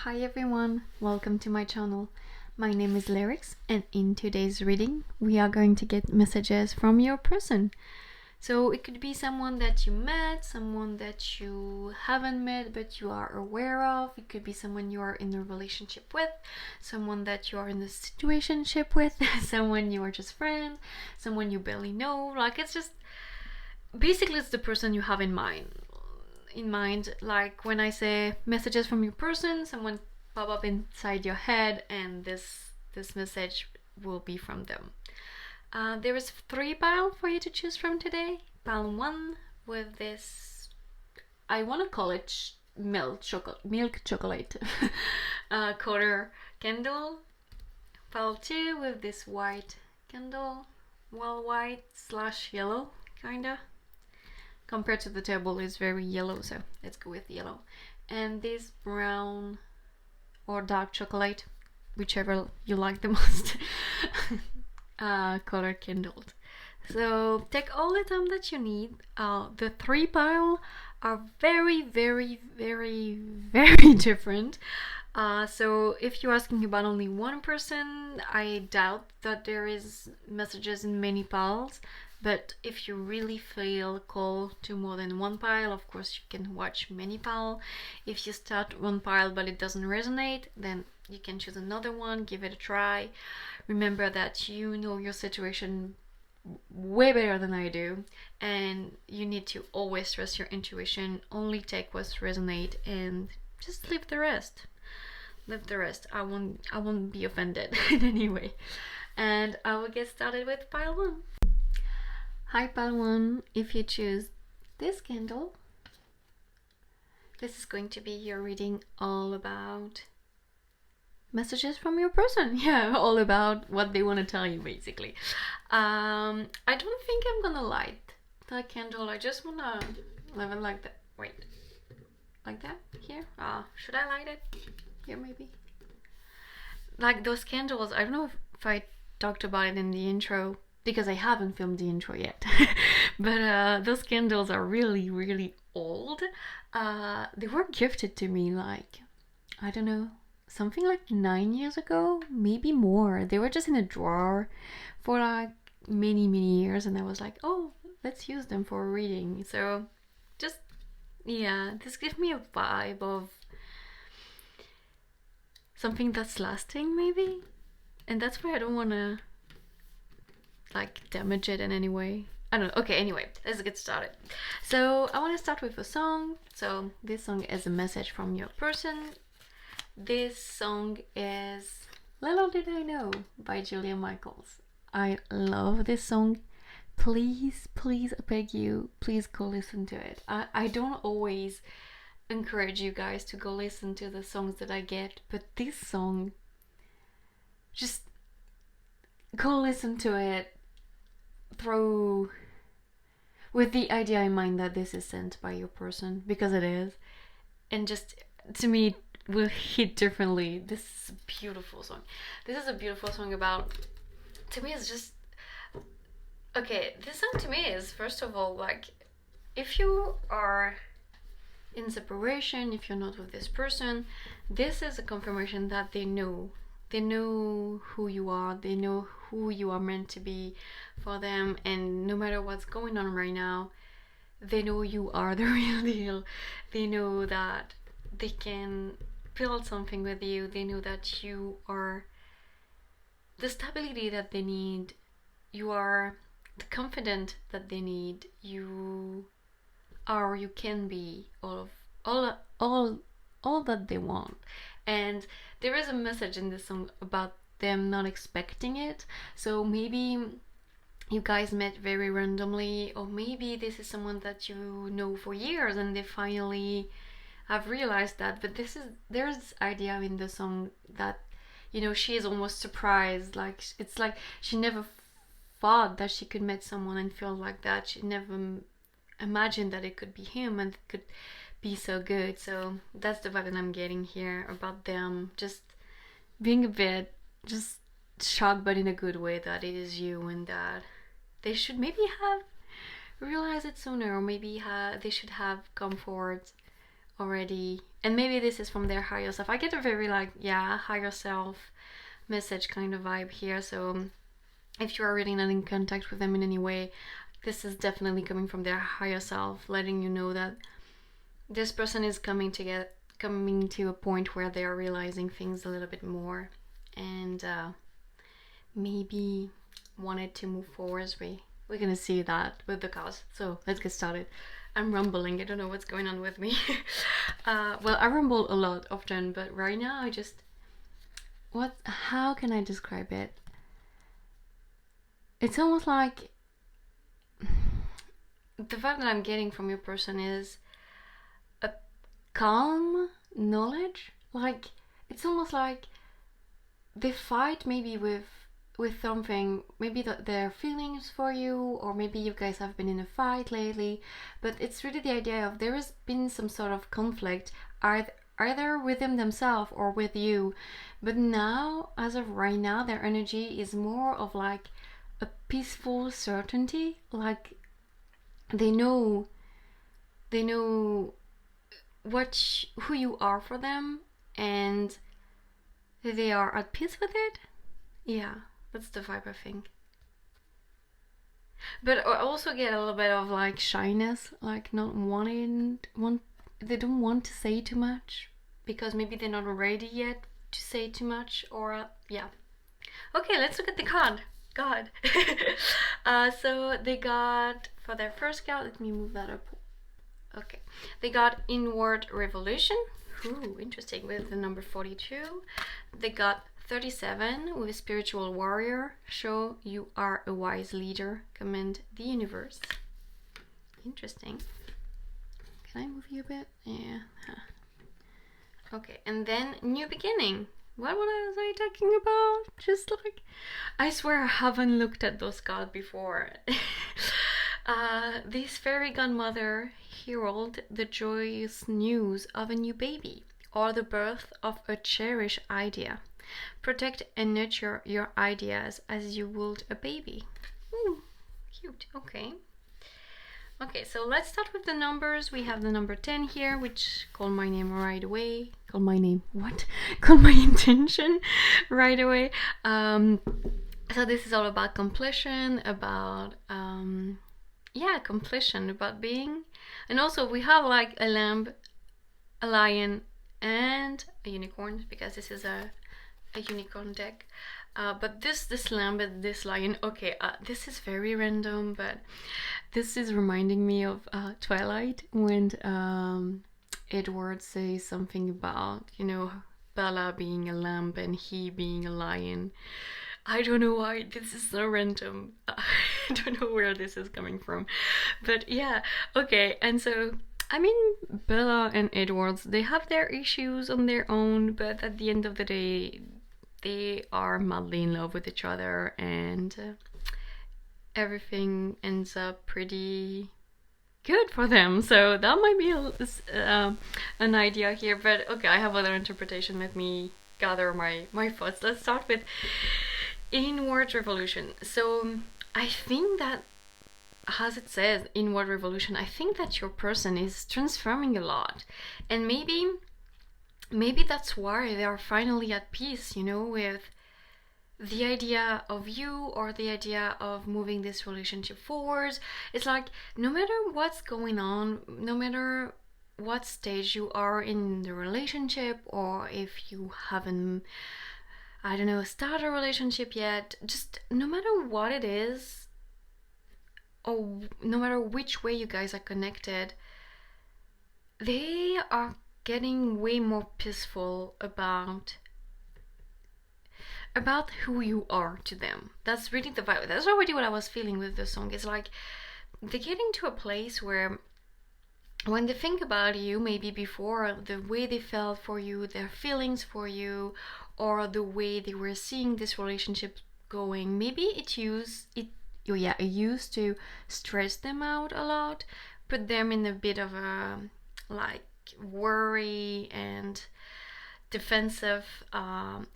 Hi everyone, welcome to my channel. My name is Lyrics, and in today's reading we are going to get messages from your person. So it could be someone that you met, someone that you haven't met but you are aware of. It could be someone you are in a relationship with, someone that you are in a situationship with, someone you are just friends, someone you barely know. Like, it's just basically it's the person you have in mind. Like when I say messages from your person, someone pop up inside your head, and this message will be from them. There is 3 piles for you to choose from today. Pile 1 with this, I want to call it milk chocolate color candle. Pile 2 with this white candle, well, white / yellow kinda. Compared to the table, is very yellow, so let's go with yellow. And this brown or dark chocolate, whichever you like the most, color kindled. So take all the time that you need. The 3 piles are very different. So if you're asking about only one person, I doubt that there is messages in many piles. But if you really feel called to more than one pile, of course you can watch many piles. If you start one pile but it doesn't resonate, then you can choose another one, give it a try. Remember that you know your situation way better than I do, and you need to always trust your intuition. Only take what resonates and just leave the rest. I won't be offended in any way. And I will get started with pile 1. Hi pile 1, if you choose this candle, this is going to be your reading all about messages from your person. Yeah, all about what they want to tell you, basically. I don't think I'm gonna light the candle. I just wanna leave it like that. Wait, like that here? Should I light it here maybe? Like those candles, I don't know if I talked about it in the intro, because I haven't filmed the intro yet. But those candles are really old. They were gifted to me, like, I don't know, something like 9 years ago, maybe more. They were just in a drawer for like many years, and I was like, oh, let's use them for a reading. So just, yeah, this gives me a vibe of something that's lasting, maybe. And that's why I don't want to like damage it in any way. I don't know. Okay, anyway, let's get started. So I want to start with a song. So this song is a message from your person. This song is Little Did I Know by Julia Michaels. I love this song. Please, I beg you, please go listen to it. I don't always encourage you guys to go listen to the songs that I get, but this song, just go listen to it through with the idea in mind that this is sent by your person, because it is. And just, to me, it will hit differently. This is a beautiful song. This is a beautiful song about, to me, it's just, okay, this song to me is, first of all, like, if you are in separation, if you're not with this person, this is a confirmation that they know who you are, they know who you are meant to be for them, and no matter what's going on right now, they know you are the real deal. They know that they can build something with you. They know that you are the stability that they need. You are the confidence that they need. You are, you can be all that they want. And there is a message in this song about them not expecting it. So maybe you guys met very randomly, or maybe this is someone that you know for years and they finally have realized that. But there's this idea in the song that, you know, she is almost surprised. Like, it's like she never thought that she could meet someone and feel like that. She never imagined that it could be him and it could be so good. So that's the vibe that I'm getting here about them just being a bit just shocked, but in a good way, that it is you, and that they should maybe have realized it sooner, or maybe they should have come forward already And maybe this is from their higher self. I get a very like, yeah, higher self message kind of vibe here. So if you are really not in contact with them in any way, this is definitely coming from their higher self, letting you know that this person is coming to a point where they are realizing things a little bit more, and maybe wanted to move forward. We're gonna see that with the cards. So let's get started. I'm rumbling. I don't know what's going on with me. Well, I rumble a lot often, but right now I just how can I describe it? It's almost like the vibe that I'm getting from your person is a calm knowledge. Like, it's almost like they fight maybe with something, maybe their feelings for you, or maybe you guys have been in a fight lately, but it's really the idea of there has been some sort of conflict, either with them themselves or with you. But now, as of right now, their energy is more of like a peaceful certainty. Like, they know who you are for them, and they are at peace with it. Yeah, that's the vibe, I think. But I also get a little bit of like shyness, like not they don't want to say too much because maybe they're not ready yet to say too much, or yeah. Okay, let's look at the card. God. So they got, for their first card, let me move that up. Okay, they got Inward Revolution. Ooh, interesting, with the number 42. They got 37 with Spiritual Warrior. Show you are a wise leader. Command the universe. Interesting. Can I move you a bit? Yeah. Okay, and then New Beginning. What was I talking about? Just like, I swear I haven't looked at those cards before. This fairy godmother herald the joyous news of a new baby or the birth of a cherished idea. Protect and nurture your ideas as you would a baby. Ooh, cute. Okay. Okay, so let's start with the numbers. We have the number 10 here, which call my name right away. Call my name, what? Call my intention right away. So this is all about completion, about, completion, about being. And also we have like a lamb, a lion, and a unicorn, because this is a unicorn deck. But this lamb and this lion, okay, this is very random, but this is reminding me of Twilight, when Edward says something about, Bella being a lamb and he being a lion. I don't know why this is so random. I don't know where this is coming from. But yeah, okay, and so I mean, Bella and Edwards, they have their issues on their own, but at the end of the day, they are madly in love with each other, and everything ends up pretty good for them. So that might be an idea here, but okay, I have other interpretation. Let me gather my thoughts. Let's start with Inward Revolution. So I think that, as it says, Inward Revolution, I think that your person is transforming a lot, and maybe that's why they are finally at peace, with the idea of you, or the idea of moving this relationship forward. It's like, no matter what's going on, no matter what stage you are in the relationship, or if you haven't, I don't know, start a relationship yet, just no matter what it is, or no matter which way you guys are connected, they are getting way more peaceful about who you are to them. That's really the vibe. That's already what I was feeling with the song. It's like they're getting to a place where, when they think about you, maybe before, the way they felt for you, their feelings for you, or the way they were seeing this relationship going, maybe it used to stress them out a lot, put them in a bit of a like worry and defensive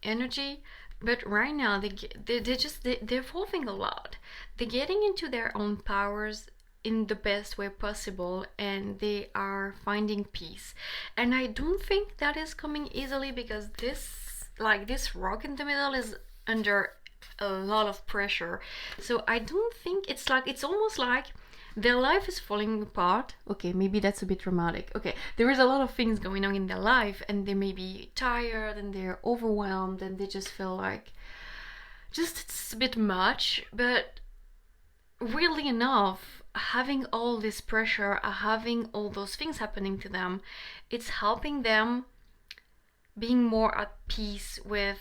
energy. But right now they're evolving a lot. They're getting into their own powers, in the best way possible, and they are finding peace. And I don't think that is coming easily, because this rock in the middle is under a lot of pressure. So I don't think it's almost like their life is falling apart. Okay, maybe that's a bit dramatic. Okay, there is a lot of things going on in their life, and they may be tired and they're overwhelmed, and they just feel like just it's a bit much. But weirdly enough, having all this pressure, having all those things happening to them, it's helping them being more at peace with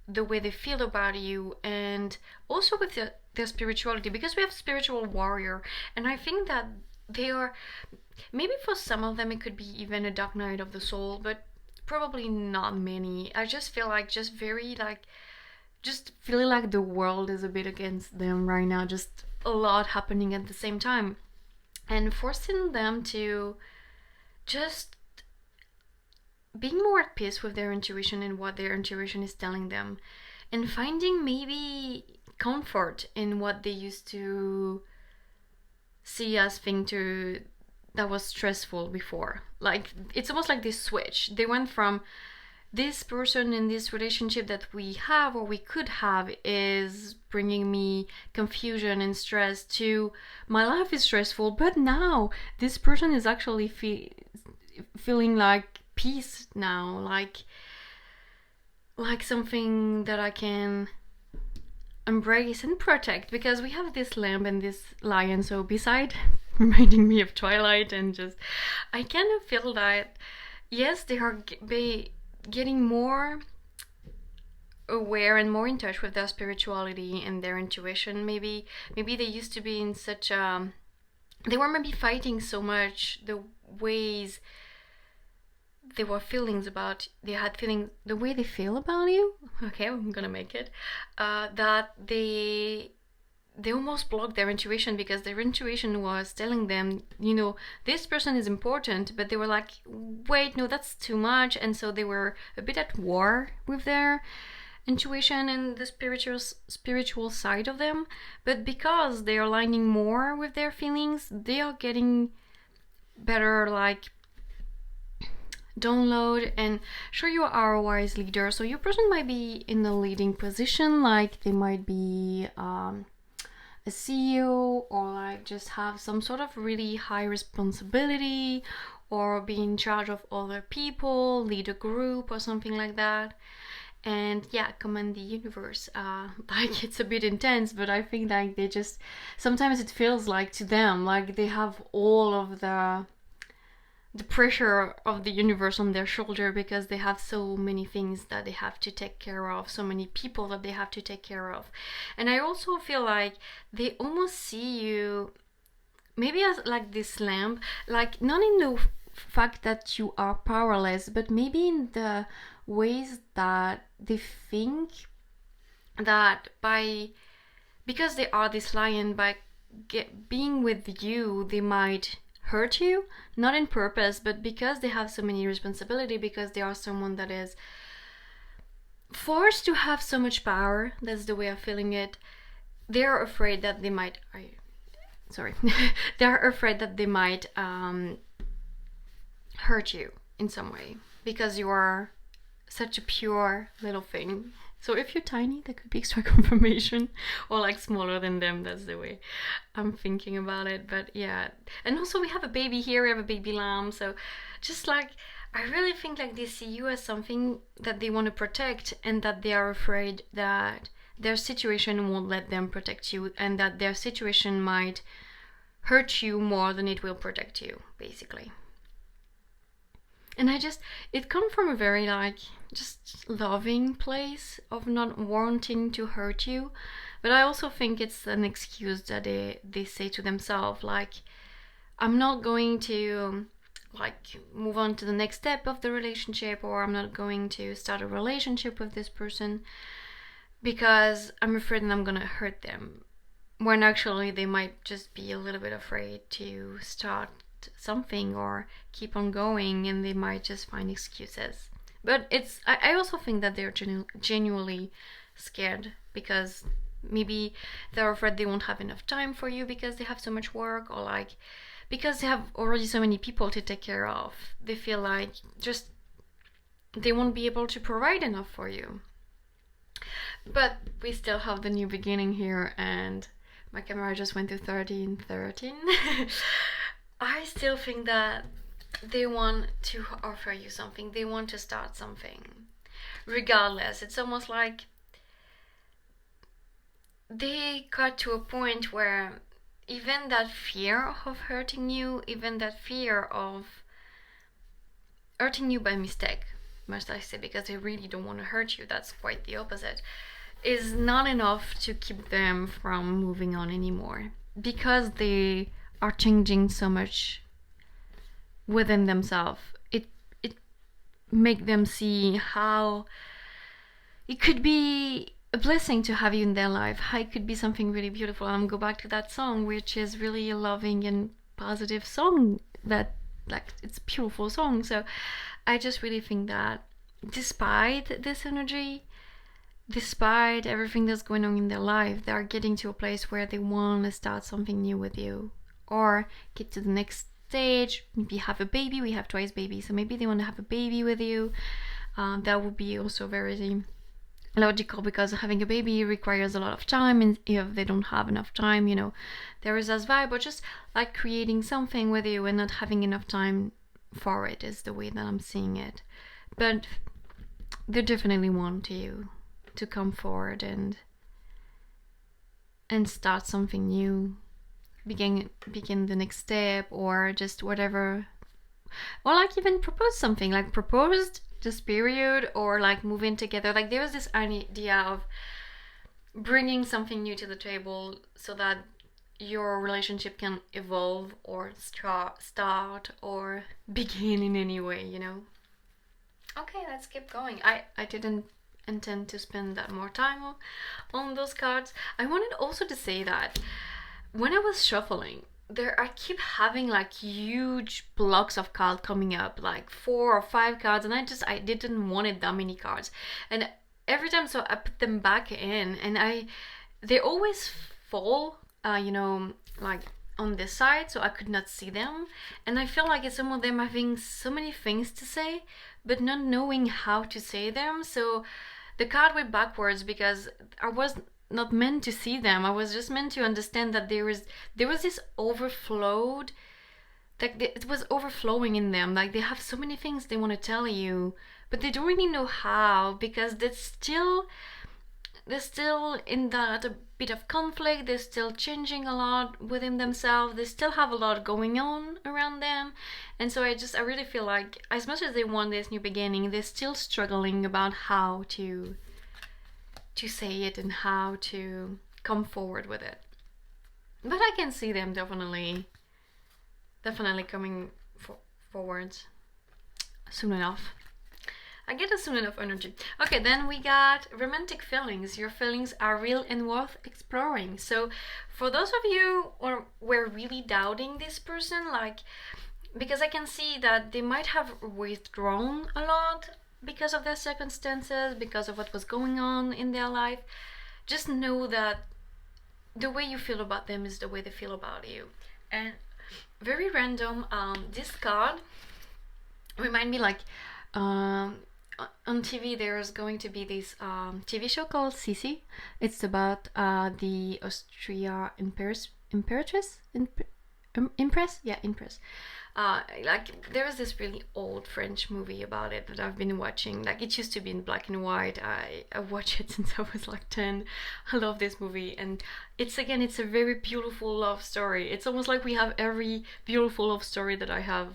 the way they feel about you, and also with their spirituality, because we have spiritual warrior, and I think that they are, maybe for some of them it could be even a dark night of the soul, but probably not many. I just feel like just very like just feeling like the world is a bit against them right now, just a lot happening at the same time, and forcing them to just being more at peace with their intuition and what their intuition is telling them, and finding maybe comfort in what they used to see as thing to that was stressful before. Like it's almost like this switch. They went from this person in this relationship that we have or we could have is bringing me confusion and stress, to my life is stressful, but now this person is actually feeling like peace now, like something that I can embrace and protect, because we have this lamb and this lion. So beside reminding me of Twilight, and just I kind of feel that yes, they are getting more aware and more in touch with their spirituality and their intuition. Maybe they used to be in such they were maybe fighting so much the ways they were feelings about, they had feelings the way they feel about you. Okay, I'm gonna make it that they almost blocked their intuition, because their intuition was telling them, you know, this person is important, but they were like, wait, no, that's too much. And so they were a bit at war with their intuition and the spiritual side of them. But because they are aligning more with their feelings, they are getting better like download. And sure, you are a wise leader, so your person might be in a leading position, like they might be a CEO, or like just have some sort of really high responsibility, or be in charge of other people, lead a group or something like that. And yeah, command the universe. Like it's a bit intense, but I think like they just, sometimes it feels like to them like they have all of the pressure of the universe on their shoulder, because they have so many things that they have to take care of, so many people that they have to take care of. And I also feel like they almost see you maybe as like this lamb, like not in the fact that you are powerless, but maybe in the ways that they think that because they are this lion, by being with you, they might hurt you, not in purpose, but because they have so many responsibility, because they are someone that is forced to have so much power. That's the way of feeling it. They are afraid that they might they are afraid that they might hurt you in some way, because you are such a pure little thing. So if you're tiny, that could be extra confirmation, or like smaller than them. That's the way I'm thinking about it. But yeah, and also we have a baby here, we have a baby lamb. So just like, I really think like they see you as something that they want to protect, and that they are afraid that their situation won't let them protect you, and that their situation might hurt you more than it will protect you, basically. And it comes from a very like just loving place of not wanting to hurt you. But I also think it's an excuse that they say to themselves, like, I'm not going to like move on to the next step of the relationship, or I'm not going to start a relationship with this person because I'm afraid that I'm gonna hurt them, when actually they might just be a little bit afraid to start something or keep on going, and they might just find excuses. But I also think that they're genuinely scared, because Maybe they're afraid they won't have enough time for you because they have so much work, or like because they have already so many people to take care of. They feel like just they won't be able to provide enough for you. But we still have the new beginning here, and my camera just went to 13. I still think that they want to offer you something, they want to start something. Regardless, it's almost like they got to a point where even that fear of hurting you, even that fear of hurting you by mistake, must I say, because they really don't want to hurt you, that's quite the opposite, is not enough to keep them from moving on anymore. Because they are changing so much within themselves, it make them see how it could be a blessing to have you in their life, how it could be something really beautiful. And go back to that song, which is really a loving and positive song, that like it's a beautiful song. So I just really think that despite this energy, despite everything that's going on in their life, they are getting to a place where they want to start something new with you, or get to the next stage, maybe have a baby. We have twice babies, so maybe they want to have a baby with you. That would be also very logical, because having a baby requires a lot of time, and if they don't have enough time, there is this vibe, but just like creating something with you and not having enough time for it is the way that I'm seeing it. But they definitely want you to come forward and start something new, begin the next step, or just whatever, or like even propose something, like proposed this period, or like move in together. Like there was this idea of bringing something new to the table so that your relationship can evolve or start or begin in any way, Okay, let's keep going. I didn't intend to spend that more time on those cards. I wanted also to say that when I was shuffling, I keep having like huge blocks of cards coming up, like 4 or 5 cards, and I didn't want it that many cards. And every time, so I put them back in, and they always fall, like on this side, so I could not see them. And I feel like it's some of them having so many things to say, but not knowing how to say them. So the card went backwards because I was not meant to see them. I was just meant to understand that there was this overflowed, like it was overflowing in them. Like they have so many things they want to tell you, but they don't really know how, because they're still in that a bit of conflict. They're still changing a lot within themselves. They still have a lot going on around them. And so I really feel like as much as they want this new beginning, they're still struggling about how to say it and how to come forward with it. But I can see them definitely coming forward soon enough. I get a soon enough energy. Okay, then we got romantic feelings. Your feelings are real and worth exploring. So for those of you who were really doubting this person, like, because I can see that they might have withdrawn a lot because of their circumstances, because of what was going on in their life, just know that the way you feel about them is the way they feel about you. And very random, this card remind me like on TV there's going to be this TV show called Sisi. It's about the Austria Empress. Like there was this really old French movie about it that I've been watching. Like it used to be in black and white. I watched it since I was like 10. I love this movie, and it's a very beautiful love story. It's almost like we have every beautiful love story that I have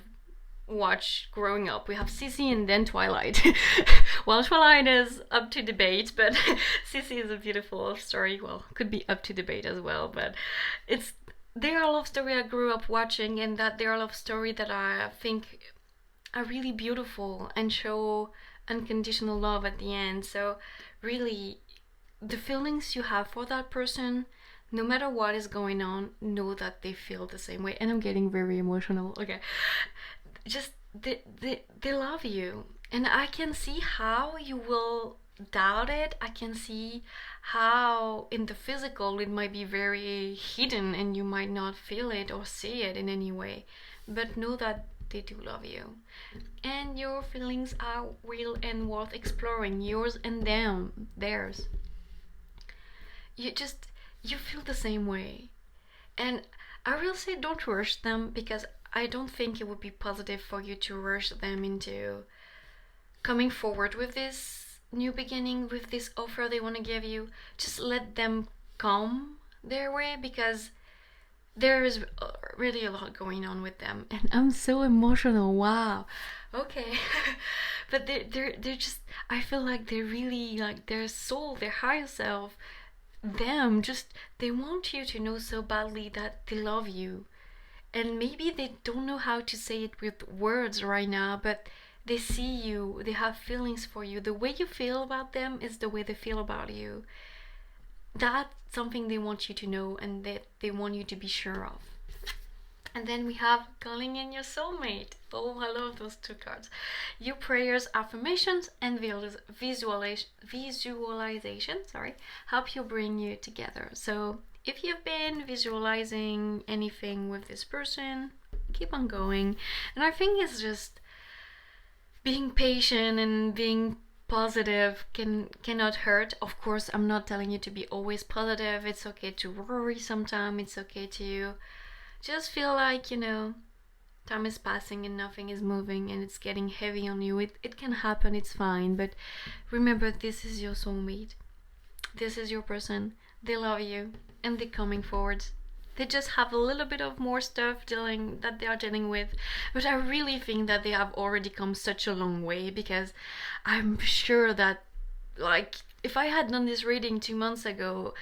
watched growing up. We have Sisi and then Twilight. Well, Twilight is up to debate, but Sisi is a beautiful love story. Well, could be up to debate as well, but they are a love story I grew up watching, and that they are a love story that I think are really beautiful and show unconditional love at the end. So really, the feelings you have for that person, no matter what is going on, know that they feel the same way. And I'm getting very emotional. Okay, just they love you, and I can see how you will doubt it, I can see how in the physical it might be very hidden and you might not feel it or see it in any way. But know that they do love you. And your feelings are real and worth exploring. Yours and them, theirs. You feel the same way. And I will say don't rush them, because I don't think it would be positive for you to rush them into coming forward with this new beginning, with this offer they want to give you. Just let them come their way, because there is really a lot going on with them, and I'm so emotional. Wow. Okay. But they're just, I feel like they're really like their soul, their higher self, them just, they want you to know so badly that they love you. And maybe they don't know how to say it with words right now, but they see you, they have feelings for you. The way you feel about them is the way they feel about you. That's something they want you to know and that they want you to be sure of. And then we have calling in your soulmate. Oh, I love those two cards. Your prayers, affirmations, and visualization, help you bring you together. So if you've been visualizing anything with this person, keep on going. And I think it's just being patient and being positive cannot hurt. Of course, I'm not telling you to be always positive. It's okay to worry sometimes. It's okay to just feel like, time is passing and nothing is moving and it's getting heavy on you. It can happen, it's fine. But remember, this is your soulmate. This is your person. They love you and they're coming forward. They just have a little bit of more stuff that they are dealing with. But I really think that they have already come such a long way, because I'm sure that, like, if I had done this reading 2 months ago,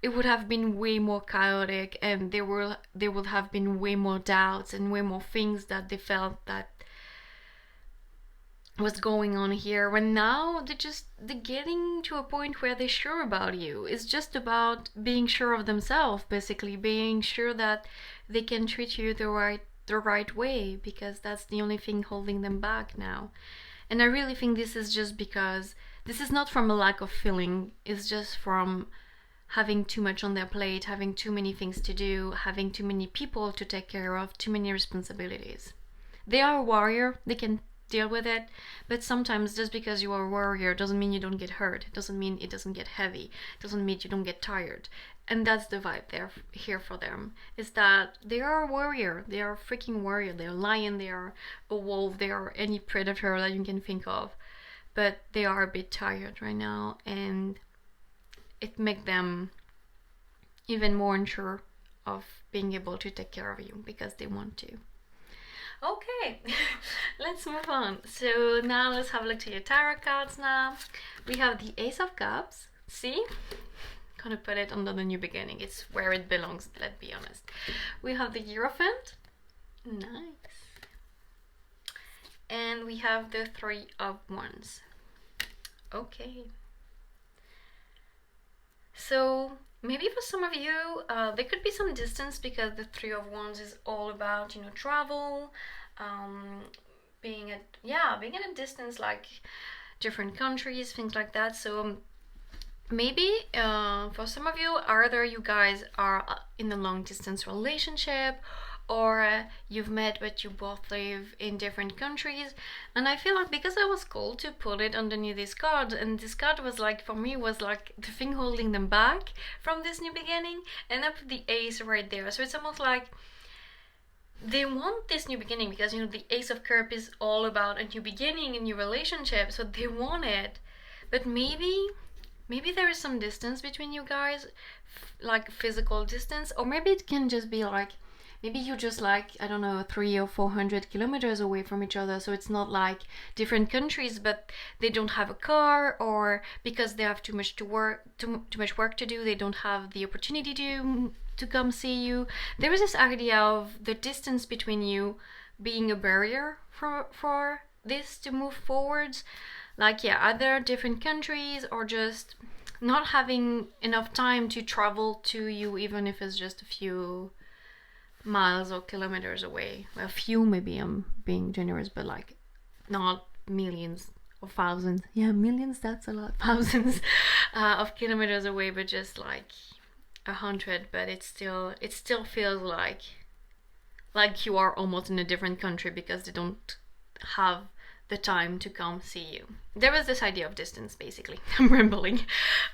it would have been way more chaotic, and there would have been way more doubts and way more things that they felt that was going on here. When now they're getting to a point where they're sure about you. It's just about being sure of themselves, basically being sure that they can treat you the right way, because that's the only thing holding them back now. And I really think this is just because this is not from a lack of feeling. It's just from having too much on their plate, having too many things to do, having too many people to take care of, too many responsibilities. They are a warrior, they can deal with it, but sometimes just because you are a warrior doesn't mean you don't get hurt. It doesn't mean it doesn't get heavy. It doesn't mean you don't get tired. And that's the vibe they're here for them, is that they are a warrior. They are a freaking warrior. They're a lion, they are a wolf, they are any predator that you can think of. But they are a bit tired right now, and it makes them even more unsure of being able to take care of you, because they want to. Okay, let's move on. So now let's have a look to your tarot cards now. We have the Ace of Cups. See? Gonna put it under the new beginning. It's where it belongs, let's be honest. We have the Hierophant. Nice. And we have the Three of Wands. Okay. So maybe for some of you, there could be some distance, because the Three of Wands is all about, travel, being at a distance, like different countries, things like that. So maybe for some of you, either you guys are in a long distance relationship, or you've met but you both live in different countries. And I feel like, because I was called to put it underneath this card, and this card was like, for me, was like the thing holding them back from this new beginning, and I put the Ace right there. So it's almost like they want this new beginning, because the Ace of Cups is all about a new beginning, a new relationship, so they want it. But maybe there is some distance between you guys, like physical distance, or maybe it can just be like, maybe you're just like, I don't know, 300 or 400 kilometers away from each other. So it's not like different countries, but they don't have a car, or because they have too much work to do, they don't have the opportunity to come see you. There is this idea of the distance between you being a barrier for this to move forwards. Like, either different countries, or just not having enough time to travel to you, even if it's just a few miles or kilometers away. A few, maybe I'm being generous, but like not millions or thousands, yeah, millions, that's a lot, thousands of kilometers away, but just like 100, but it still feels like you are almost in a different country because they don't have the time to come see you. There was this idea of distance, basically. I'm rambling.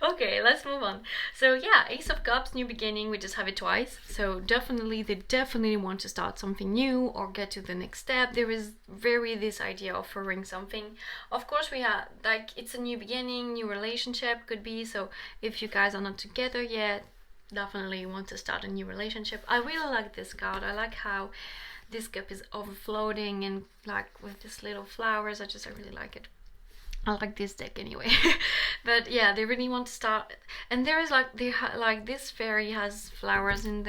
Okay, let's move on. So yeah, Ace of Cups, new beginning, we just have it twice. So they definitely want to start something new or get to the next step. There is very this idea of offering something. Of course, we have, like, it's a new beginning, new relationship could be. So if you guys are not together yet, definitely want to start a new relationship. I really like this card. I like how this cup is overflowing and like with these little flowers. I really like it. I like this deck anyway. But yeah, they really want to start, and there is like this fairy has flowers in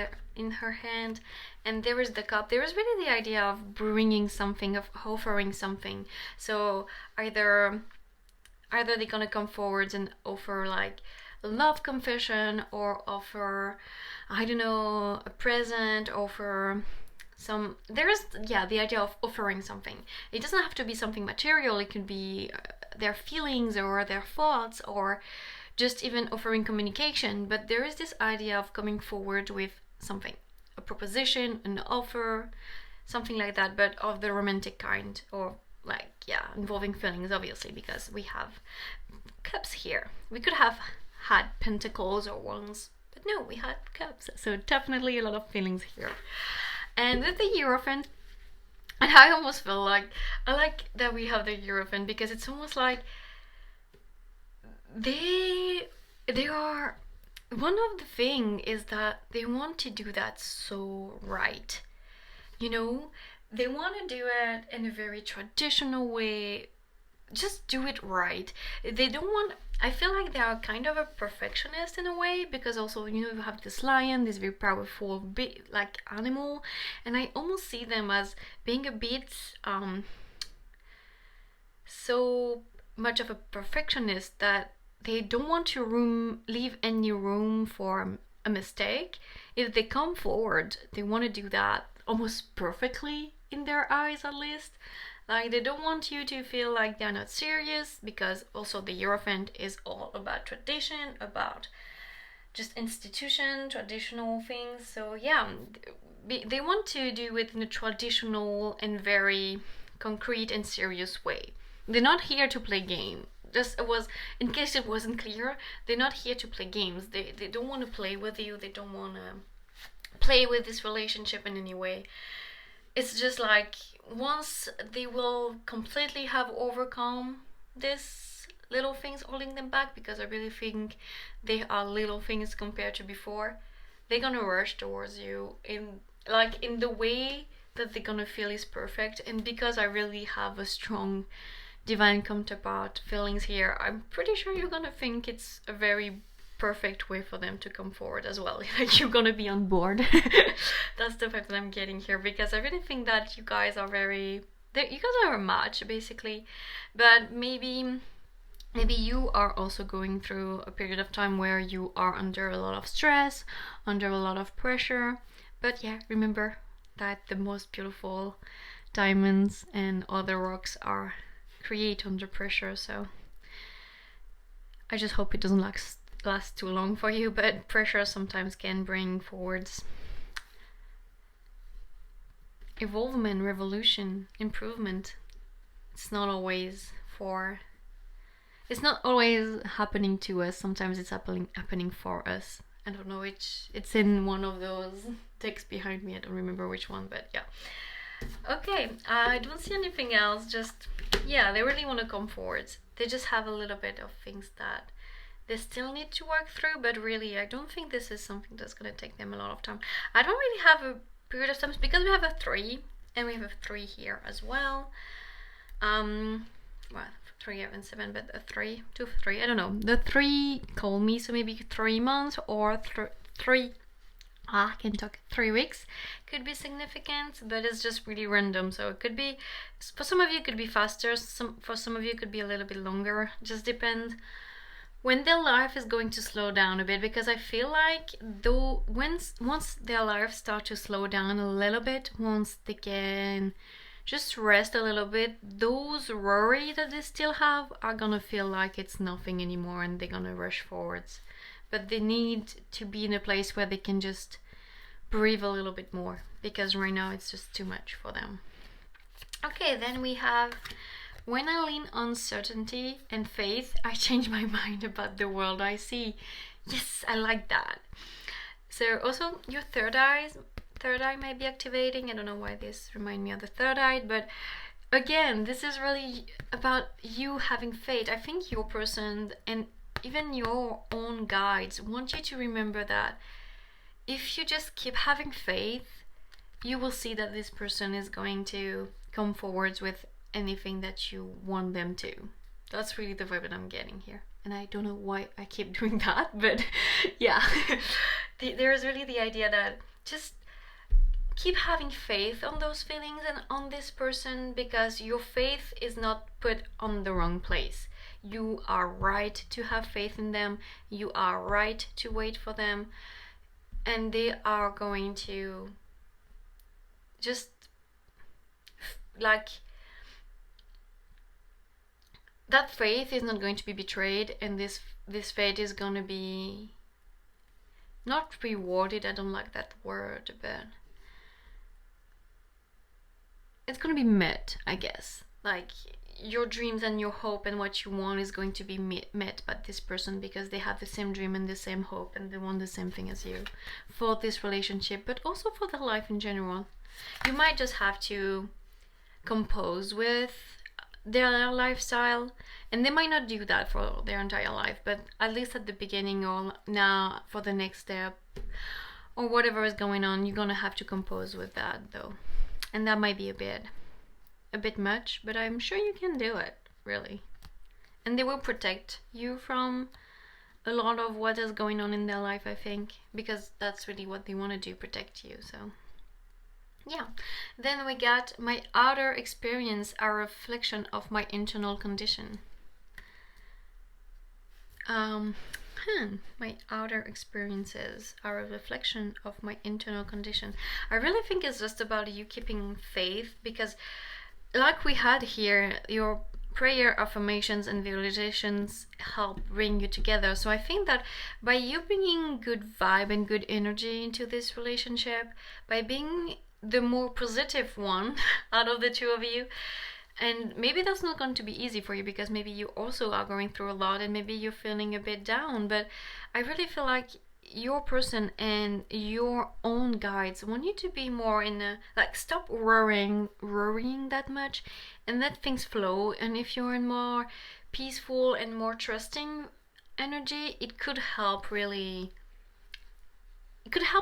her hand, and there is the cup. There is really the idea of bringing something, of offering something. So either they're gonna come forward and offer like a love confession, or offer, I don't know, a present, offer the idea of offering something. It doesn't have to be something material. It could be their feelings or their thoughts, or just even offering communication. But there is this idea of coming forward with something, a proposition, an offer, something like that, but of the romantic kind, or like, yeah, involving feelings, obviously, because we have cups here. We could have had pentacles or wands, but no, we had cups. So definitely a lot of feelings here. And with the Hierophant, and I almost feel like, I like that we have the Hierophant, because it's almost like they are, one of the thing is that they want to do that so right. You know, they want to do it in a very traditional way. Just do it right. They don't want, I feel like they are kind of a perfectionist in a way, because also, you know, you have this lion, this very powerful big like animal, and I almost see them as being a bit so much of a perfectionist that they don't want to leave any room for a mistake. If they come forward, they want to do that almost perfectly, in their eyes at least. Like, they don't want you to feel like they're not serious, because also the Hierophant is all about tradition, about just institution, traditional things. So yeah, they want to do it in a traditional and very concrete and serious way. They're not here to play game. Just in case it wasn't clear, they're not here to play games. They don't want to play with you. They don't want to play with this relationship in any way. It's just like, once they will completely have overcome these little things holding them back, because I really think they are little things compared to before, they're gonna rush towards you in the way that they're gonna feel is perfect. And because I really have a strong divine counterpart feelings here, I'm pretty sure you're gonna think it's a very perfect way for them to come forward as well. Like, you're gonna be on board. That's the fact that I'm getting here, because I really think that you guys are a match, basically. But maybe you are also going through a period of time where you are under a lot of stress, under a lot of pressure. But yeah, remember that the most beautiful diamonds and other rocks are created under pressure. So I just hope it doesn't last too long for you, but pressure sometimes can bring forwards evolvement, revolution, improvement. It's not always happening to us. Sometimes it's happening for us. I don't know which. It's in one of those texts behind me. I don't remember which one, but yeah. Okay, I don't see anything else. Just, yeah, they really want to come forward. They just have a little bit of things that they still need to work through, but really, I don't think this is something that's going to take them a lot of time. I don't really have a period of time, because we have a 3, and we have a 3 here as well. Well, 3 and 7, but a 3, 2, 3, I don't know. The 3 call me, so maybe 3 months or 3. I can talk 3 weeks could be significant, but it's just really random. So it could be, for some of you, it could be faster. For some of you, it could be a little bit longer. Just depends when their life is going to slow down a bit, because I feel like once their life starts to slow down a little bit, once they can just rest a little bit. Those worry that they still have are gonna feel like it's nothing anymore and they're gonna rush forwards. But they need to be in a place where they can just breathe a little bit more, because right now it's just too much for them. Okay, then we have, when I lean on certainty and faith, I change my mind about the world I see. Yes, I like that. So also your third eye might be activating. I don't know why this reminds me of the third eye, but again, this is really about you having faith. I think your person and even your own guides want you to remember that if you just keep having faith, you will see that this person is going to come forwards with anything that you want them to. That's really the vibe that I'm getting here. And I don't know why I keep doing that, but yeah. There's really the idea that just keep having faith on those feelings and on this person, because your faith is not put on the wrong place. You are right to have faith in them. You are right to wait for them. And they are going to just like, that faith is not going to be betrayed, and this faith is going to be not rewarded. I don't like that word, but it's going to be met, I guess. Like, your dreams and your hope and what you want is going to be met by this person, because they have the same dream and the same hope and they want the same thing as you for this relationship, but also for their life in general. You might just have to compose with their lifestyle, and they might not do that for their entire life, but at least at the beginning or now for the next step or whatever is going on, you're gonna have to compose with that though. And that might be a bit much, but I'm sure you can do it, really. And they will protect you from a lot of what is going on in their life, I think, because that's really what they want to do, protect you. So yeah. Then we got, my outer experience are a reflection of my internal condition. My outer experiences are a reflection of my internal condition. I really think it's just about you keeping faith, because like we had here, your prayer, affirmations and visualizations help bring you together. So I think that by you bringing good vibe and good energy into this relationship, by being the more positive one out of the two of you, and maybe that's not going to be easy for you, because maybe you also are going through a lot and maybe you're feeling a bit down, but I really feel like your person and your own guides want you to be more in a, like, stop worrying that much and let things flow. And if you're in more peaceful and more trusting energy, it could help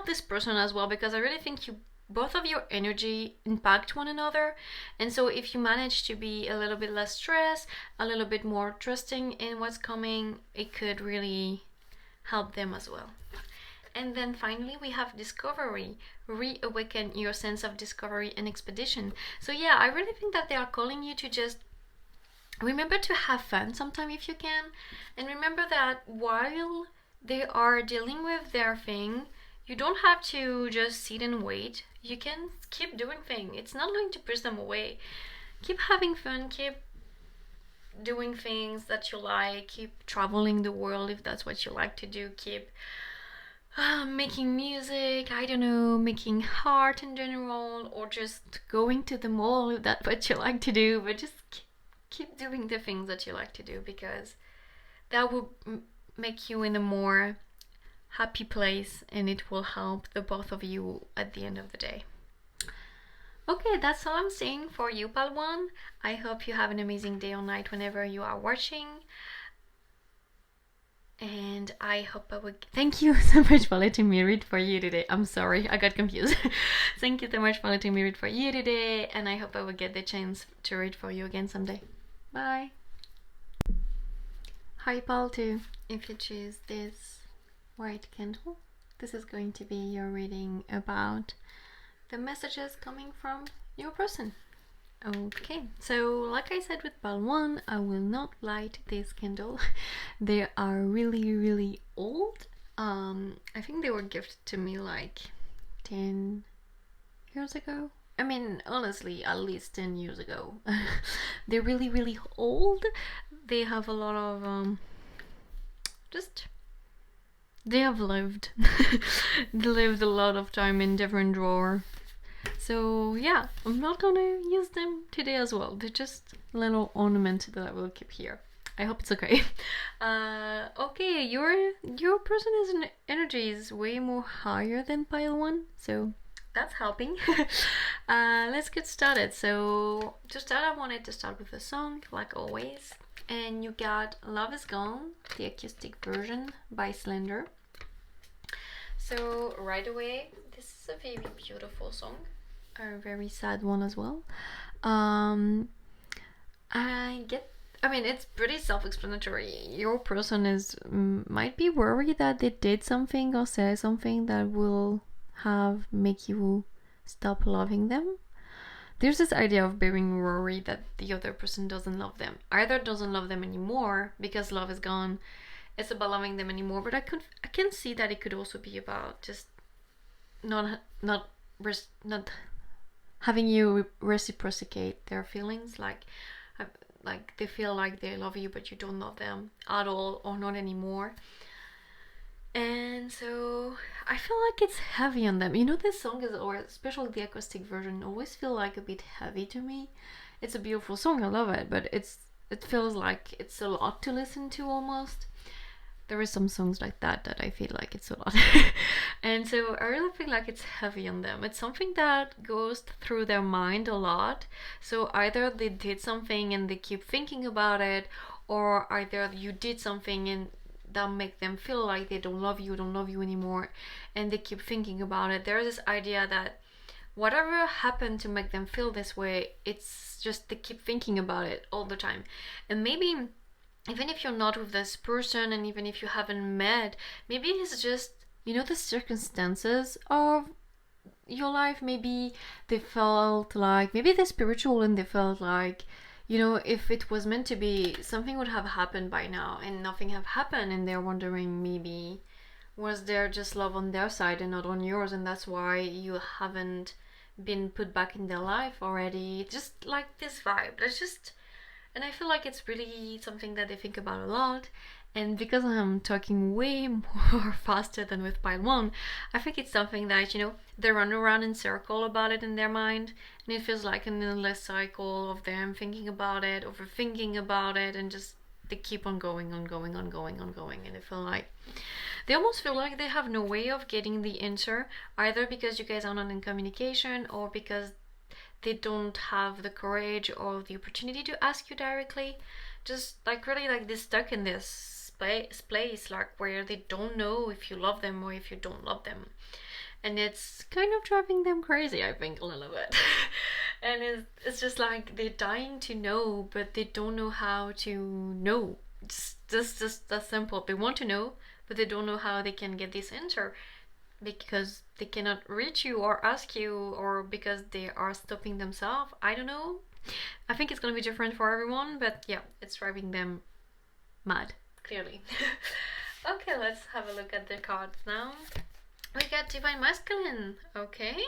this person as well, because I really think both of your energy impact one another. And so if you manage to be a little bit less stressed, a little bit more trusting in what's coming, it could really help them as well. And then finally we have discovery. Reawaken your sense of discovery and expedition. So yeah, I really think that they are calling you to just remember to have fun sometime if you can, and remember that while they are dealing with their thing, you don't have to just sit and wait. You can keep doing things. It's not going to push them away. Keep having fun, keep doing things that you like, keep traveling the world if that's what you like to do, keep making music, I don't know, making art in general, or just going to the mall if that's what you like to do. But just keep doing the things that you like to do, because that will make you in a more happy place, and it will help the both of you at the end of the day. Okay, that's all I'm saying for you, Pal One. I hope you have an amazing day or night whenever you are watching. And I hope I would... Thank you so much for letting me read for you today. I'm sorry, I got confused. Thank you so much for letting me read for you today, and I hope I will get the chance to read for you again someday. Bye. Hi, Pal 2. If you choose this white candle, this is going to be your reading about the messages coming from your person. Okay, so like I said with Pal 1, I will not light this candle. They are really old. I think they were gifted to me like 10 years ago, I mean, honestly, at least 10 years ago. They're really, really old. They have a lot of, just, they have lived. They lived a lot of time in different drawer. So, yeah, I'm not gonna use them today as well. They're just a little ornament that I will keep here. I hope it's okay. Okay, your person's energy is way more higher than pile one, so that's helping. Let's get started. So to start, I wanted to start with a song, like always. And you got Love Is Gone, the acoustic version by Slender. So right away, this is a very beautiful song, a very sad one as well. I mean, it's pretty self-explanatory. Your person might be worried that they did something or say something that will make you stop loving them. There's this idea of being worried that the other person doesn't love them. Either doesn't love them anymore because love is gone. It's about loving them anymore. But I can see that it could also be about just not having you reciprocate their feelings, like they feel like they love you but you don't love them at all or not anymore. And so I feel like it's heavy on them. You know, this song is, or especially the acoustic version, always feel like a bit heavy to me. It's a beautiful song, I love it, but it feels like it's a lot to listen to almost. There are some songs like that I feel like it's a lot. And so I really feel like it's heavy on them. It's something that goes through their mind a lot. So either they did something and they keep thinking about it, or either you did something and that make them feel like they don't love you anymore, and they keep thinking about it. There's this idea that whatever happened to make them feel this way, it's just they keep thinking about it all the time. And maybe even if you're not with this person, and even if you haven't met, maybe it's just, you know, the circumstances of your life. Maybe they felt like, maybe they're spiritual and they felt like, you know, if it was meant to be, something would have happened by now, and nothing have happened, and they're wondering, maybe was there just love on their side and not on yours, and that's why you haven't been put back in their life already. Just like this vibe. And I feel like it's really something that they think about a lot. And because I'm talking way more faster than with pile one, I think it's something that, you know, they run around in circle about it in their mind. And it feels like an endless cycle of them thinking about it, overthinking about it, and just they keep on going. And I feel like they almost feel like they have no way of getting the answer, either because you guys are not in communication, or because they don't have the courage or the opportunity to ask you directly. Just like really like they're stuck in this place like where they don't know if you love them or if you don't love them, and it's kind of driving them crazy, I think, a little bit. And it's just like they're dying to know, but they don't know how to know. It's just that simple. They want to know, but they don't know how they can get this answer, because they cannot reach you or ask you, or because they are stopping themselves. I don't know. I think it's gonna be different for everyone, but yeah, it's driving them mad, clearly. Okay, let's have a look at the cards now. We got Divine Masculine, okay.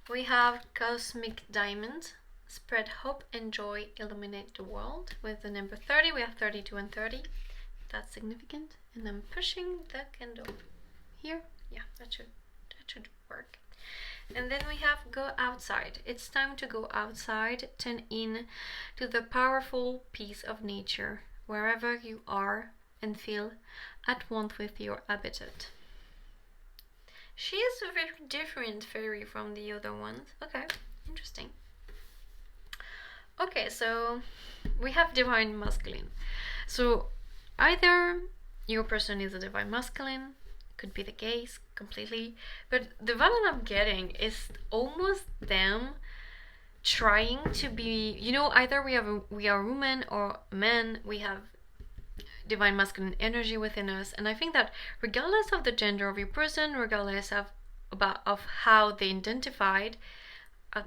We have Cosmic Diamond, spread hope and joy, illuminate the world. With the number 30, we have 32 and 30. That's significant. And I'm pushing the candle here. Yeah, that should work. And then we have go outside. It's time to go outside, tune in to the powerful peace of nature, wherever you are, and feel at one with your habitat. She is a very different fairy from the other ones. Okay, interesting. Okay, so we have Divine Masculine. So either your person is a Divine Masculine, could be the case completely, but the vibe I'm getting is almost them trying to be, you know, either we are women or men, we have Divine Masculine energy within us. And I think that regardless of the gender of your person, regardless of how they identified,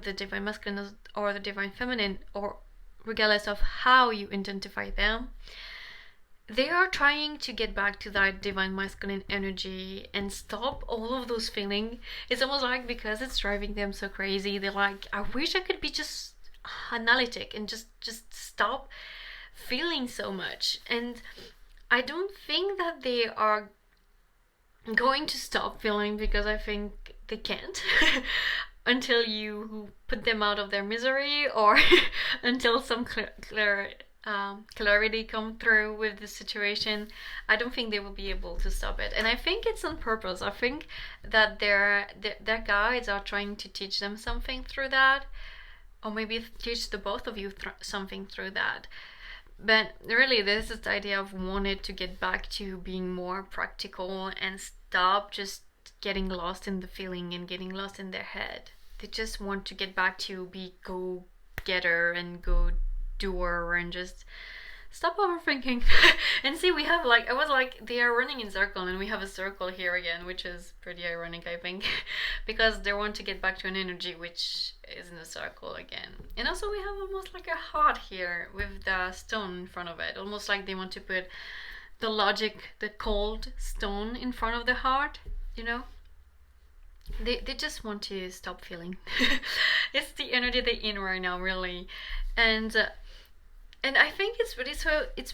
the Divine Masculine or the Divine Feminine, or regardless of how you identify them, they are trying to get back to that divine masculine energy and stop all of those feelings. It's almost like because it's driving them so crazy, they're like, I wish I could be just analytic and just stop feeling so much. And I don't think that they are going to stop feeling, because I think they can't until you put them out of their misery, or until some clarity come through with the situation. I don't think they will be able to stop it, and I think it's on purpose. I think that their guides are trying to teach them something through that, or maybe teach the both of you something through that. But really, this is the idea of wanting to get back to being more practical and stop just getting lost in the feeling and getting lost in their head. They just want to get back to be go-getter and go-doer and just stop overthinking. And see, we have like, I was like, they are running in circle, and we have a circle here again, which is pretty ironic, I think, because they want to get back to an energy which is in a circle again. And also we have almost like a heart here with the stone in front of it, almost like they want to put the logic, the cold stone in front of the heart, you know? They just want to stop feeling. It's the energy they're in right now, really. And I think it's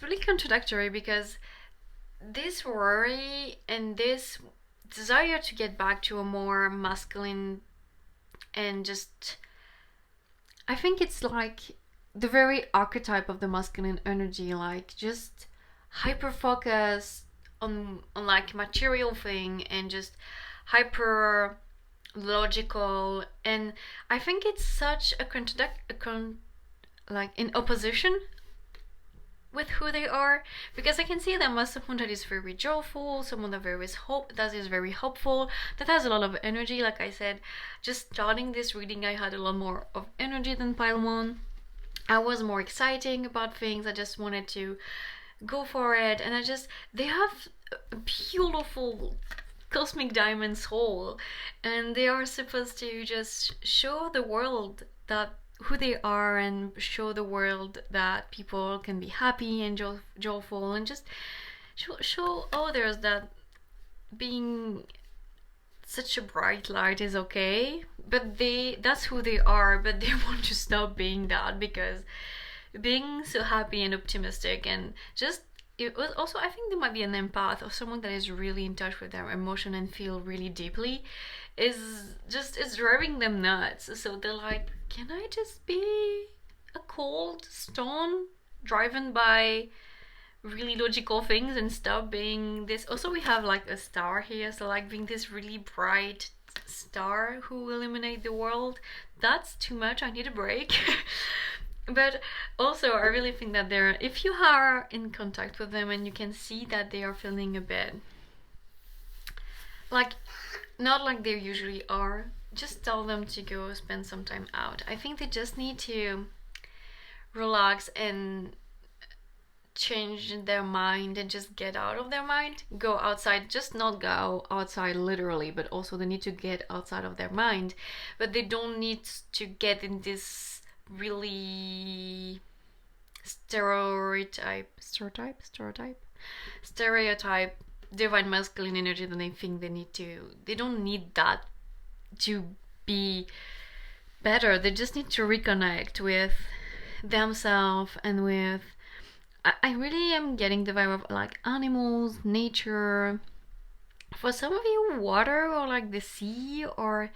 really contradictory, because this worry and this desire to get back to a more masculine, and just, I think it's like the very archetype of the masculine energy, like just hyper focus on like material thing, and just hyper logical. And I think it's such a like in opposition with who they are, because I can see them as someone that is very joyful, someone that is very hopeful, that has a lot of energy. Like I said, just starting this reading, I had a lot more of energy than pile 1. I was more exciting about things. I just wanted to go for it, and they have a beautiful cosmic diamond soul, and they are supposed to just show the world that who they are, and show the world that people can be happy and joyful, and just show others that being such a bright light is okay. But that's who they are, but they want to stop being that, because being so happy and optimistic, and just, it was also, I think they might be an empath, or someone that is really in touch with their emotion and feel really deeply, it's driving them nuts. So they're like, can I just be a cold stone driven by really logical things and stop being this? Also, we have like a star here, so like being this really bright star who will illuminate the world. That's too much. I need a break. But also, I really think that if you are in contact with them and you can see that they are feeling a bit like not like they usually are, just tell them to go spend some time out. I think they just need to relax and change their mind and just get out of their mind. Go outside, just not go outside literally, but also they need to get outside of their mind. But they don't need to get in this really stereotype divine masculine energy that they think they don't need that to be better. They just need to reconnect with themselves and with, I really am getting the vibe of like animals, nature, for some of you water, or like the sea, or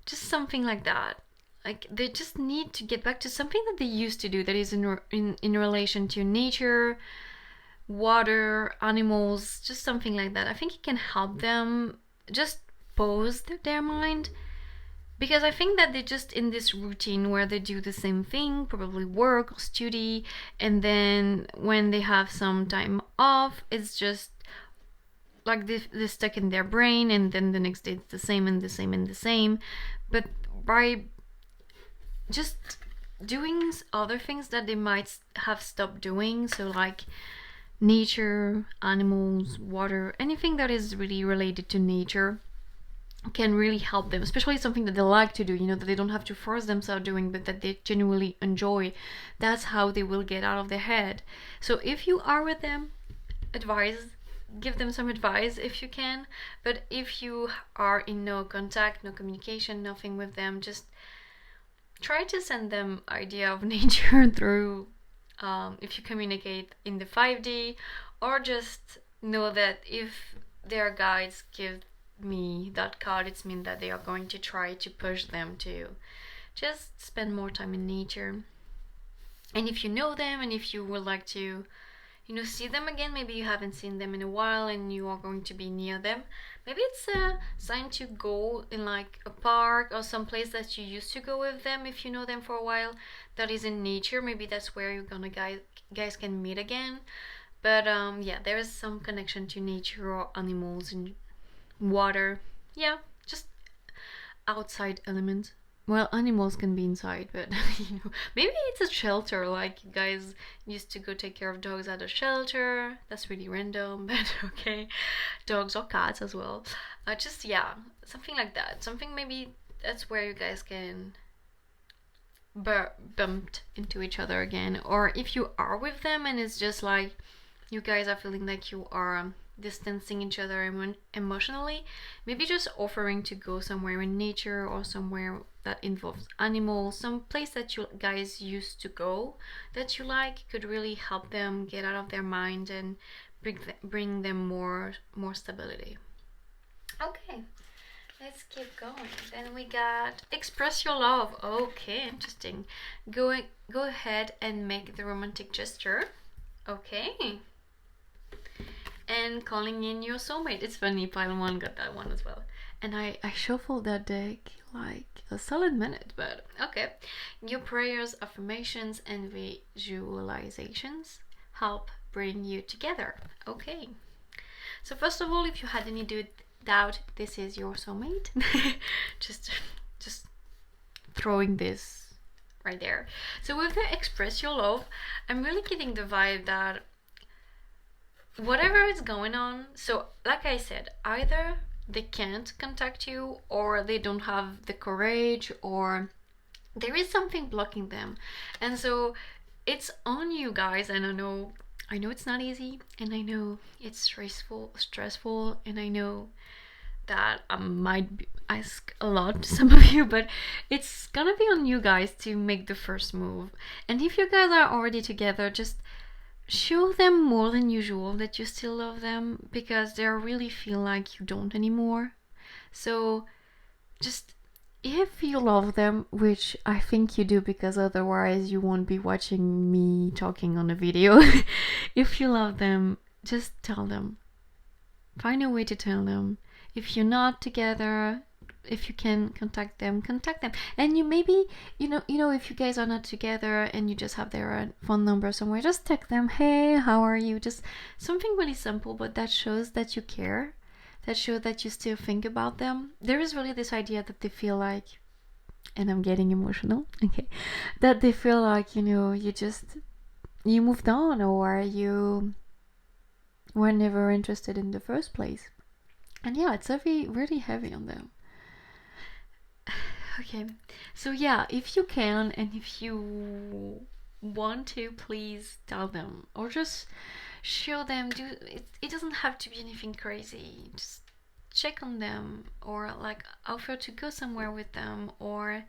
just something like that. Like they just need to get back to something that they used to do, that is in relation to nature, water, animals, just something like that. I think it can help them just pause their mind, because I think that they're just in this routine where they do the same thing, probably work or study, and then when they have some time off, it's just like they're stuck in their brain, and then the next day it's the same and the same and the same. But by just doing other things that they might have stopped doing, so like nature, animals, water, anything that is really related to nature, can really help them, especially something that they like to do, that they don't have to force themselves doing, but that they genuinely enjoy. That's how they will get out of their head. So if you are with them, advice, give them some advice if you can. But if you are in no contact, no communication, nothing with them, just try to send them idea of nature through if you communicate in the 5D, or just know that if their guides give me that card, it's mean that they are going to try to push them to just spend more time in nature. And if you know them and if you would like to, you know, see them again, maybe you haven't seen them in a while and you are going to be near them, maybe it's a sign to go in like a park or some place that you used to go with them if you know them for a while, that is in nature. Maybe that's where you're gonna guys can meet again. But yeah, there is some connection to nature or animals and water. Yeah, just outside element. Well, animals can be inside, but you know, maybe it's a shelter. Like you guys used to go take care of dogs at a shelter. That's really random, but okay. Dogs or cats as well. Just yeah, something like that. Something maybe that's where you guys can bumped into each other again. Or if you are with them and it's just like you guys are feeling like you are distancing each other emotionally, maybe just offering to go somewhere in nature or somewhere that involves animals, some place that you guys used to go that you like, could really help them get out of their mind and bring them more stability. Okay, let's keep going. Then we got express your love. Okay, interesting. Go ahead and make the romantic gesture. Okay. And calling in your soulmate. It's funny, pile 1 got that one as well. And I shuffled that deck like a solid minute, but okay. Your prayers, affirmations, and visualizations help bring you together. Okay. So first of all, if you had any doubt, this is your soulmate. just throwing this right there. So with the express your love, I'm really getting the vibe that whatever is going on, so like I said, either they can't contact you, or they don't have the courage, or there is something blocking them. And so it's on you guys. And I know it's not easy, and I know it's stressful, and I know that I might ask a lot to some of you, but it's gonna be on you guys to make the first move. And if you guys are already together, just show them more than usual that you still love them, because they really feel like you don't anymore. So just, if you love them, which I think you do, because otherwise you won't be watching me talking on a video. If you love them, just tell them. Find a way to tell them. If you're not together, if you can contact them. And you maybe, you know, if you guys are not together and you just have their phone number somewhere, just text them, hey, how are you? Just something really simple, but that shows that you care, that shows that you still think about them. There is really this idea that they feel like, and I'm getting emotional, okay, that they feel like, you know, you moved on, or you were never interested in the first place. And yeah, it's really heavy on them. Okay, so yeah, if you can and if you want to, please tell them, or just show them. It doesn't have to be anything crazy. Just check on them, or like offer to go somewhere with them, or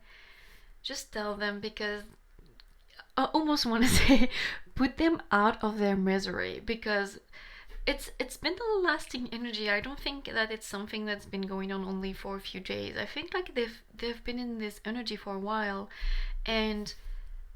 just tell them, because I almost want to say put them out of their misery, because it's been a lasting energy. I don't think that it's something that's been going on only for a few days. I think like they've been in this energy for a while, and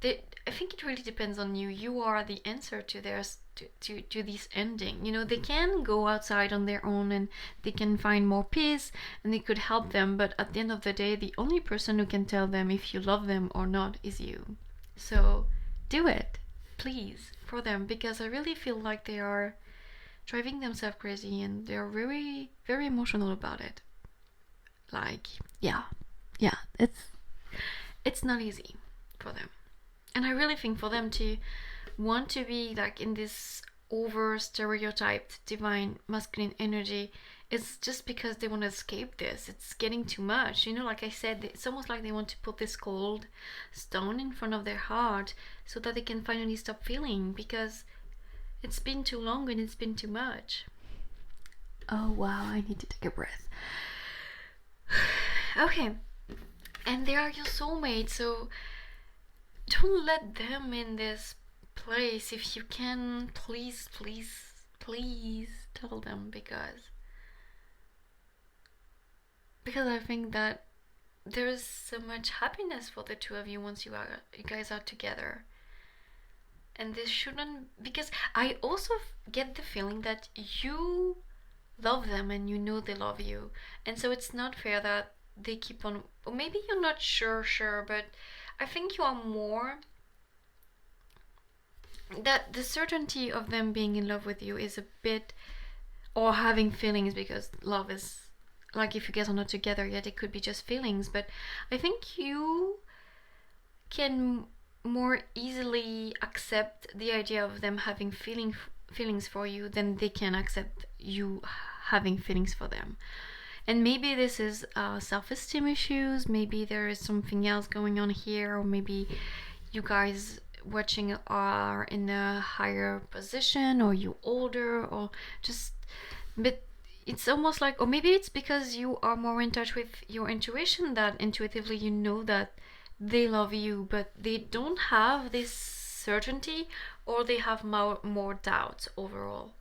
I think it really depends on you. You are the answer to theirs, to this ending. You know, they can go outside on their own and they can find more peace, and they could help them, but at the end of the day, the only person who can tell them if you love them or not is you. So do it, please, for them, because I really feel like they are driving themselves crazy, and they're very, very emotional about it. Like, yeah, it's not easy for them. And I really think for them to want to be like in this over stereotyped divine masculine energy, it's just because they want to escape this. It's getting too much. You know, like I said, it's almost like they want to put this cold stone in front of their heart so that they can finally stop feeling, because It's been too long and it's been too much. Oh wow, I need to take a breath. Okay, and they are your soulmate, so don't let them in this place. If you can, please, please, please tell them, because I think that there is so much happiness for the two of you once you guys are together. And this shouldn't, because I also get the feeling that you love them and you know they love you, and so it's not fair that they keep on, or maybe you're not sure, but I think you are more that the certainty of them being in love with you is a bit, or having feelings, because love is like, if you guys are not together yet, it could be just feelings, but I think you can more easily accept the idea of them having feelings for you than they can accept you having feelings for them. And maybe this is self-esteem issues, maybe there is something else going on here, or maybe you guys watching are in a higher position, or you older, or just, but it's almost like, or maybe it's because you are more in touch with your intuition, that intuitively you know that they love you, but they don't have this certainty, or they have more doubts overall.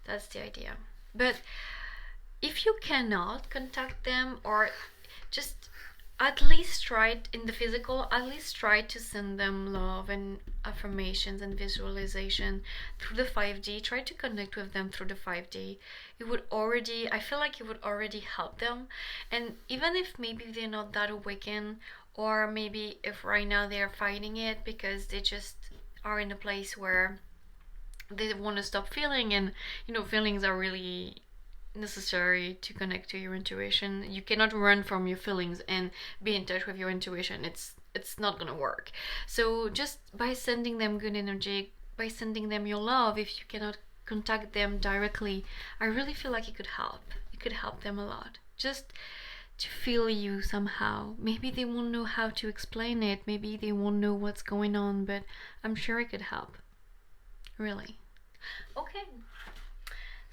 That's the idea. But if you cannot contact them, or just at least try it in the physical, at least try to send them love and affirmations and visualization through the 5D. Try to connect with them through the 5D. It would already, I feel like it would already help them. And even if maybe they're not that awakened, or maybe if right now they're fighting it because they just are in a place where they want to stop feeling, and feelings are really necessary to connect to your intuition. You cannot run from your feelings and be in touch with your intuition. It's not gonna work. So just by sending them good energy, by sending them your love, if you cannot contact them directly, I really feel like it could help. It could help them a lot. Just to feel you somehow. Maybe they won't know how to explain it. Maybe they won't know what's going on, but I'm sure it could help. Really. Okay.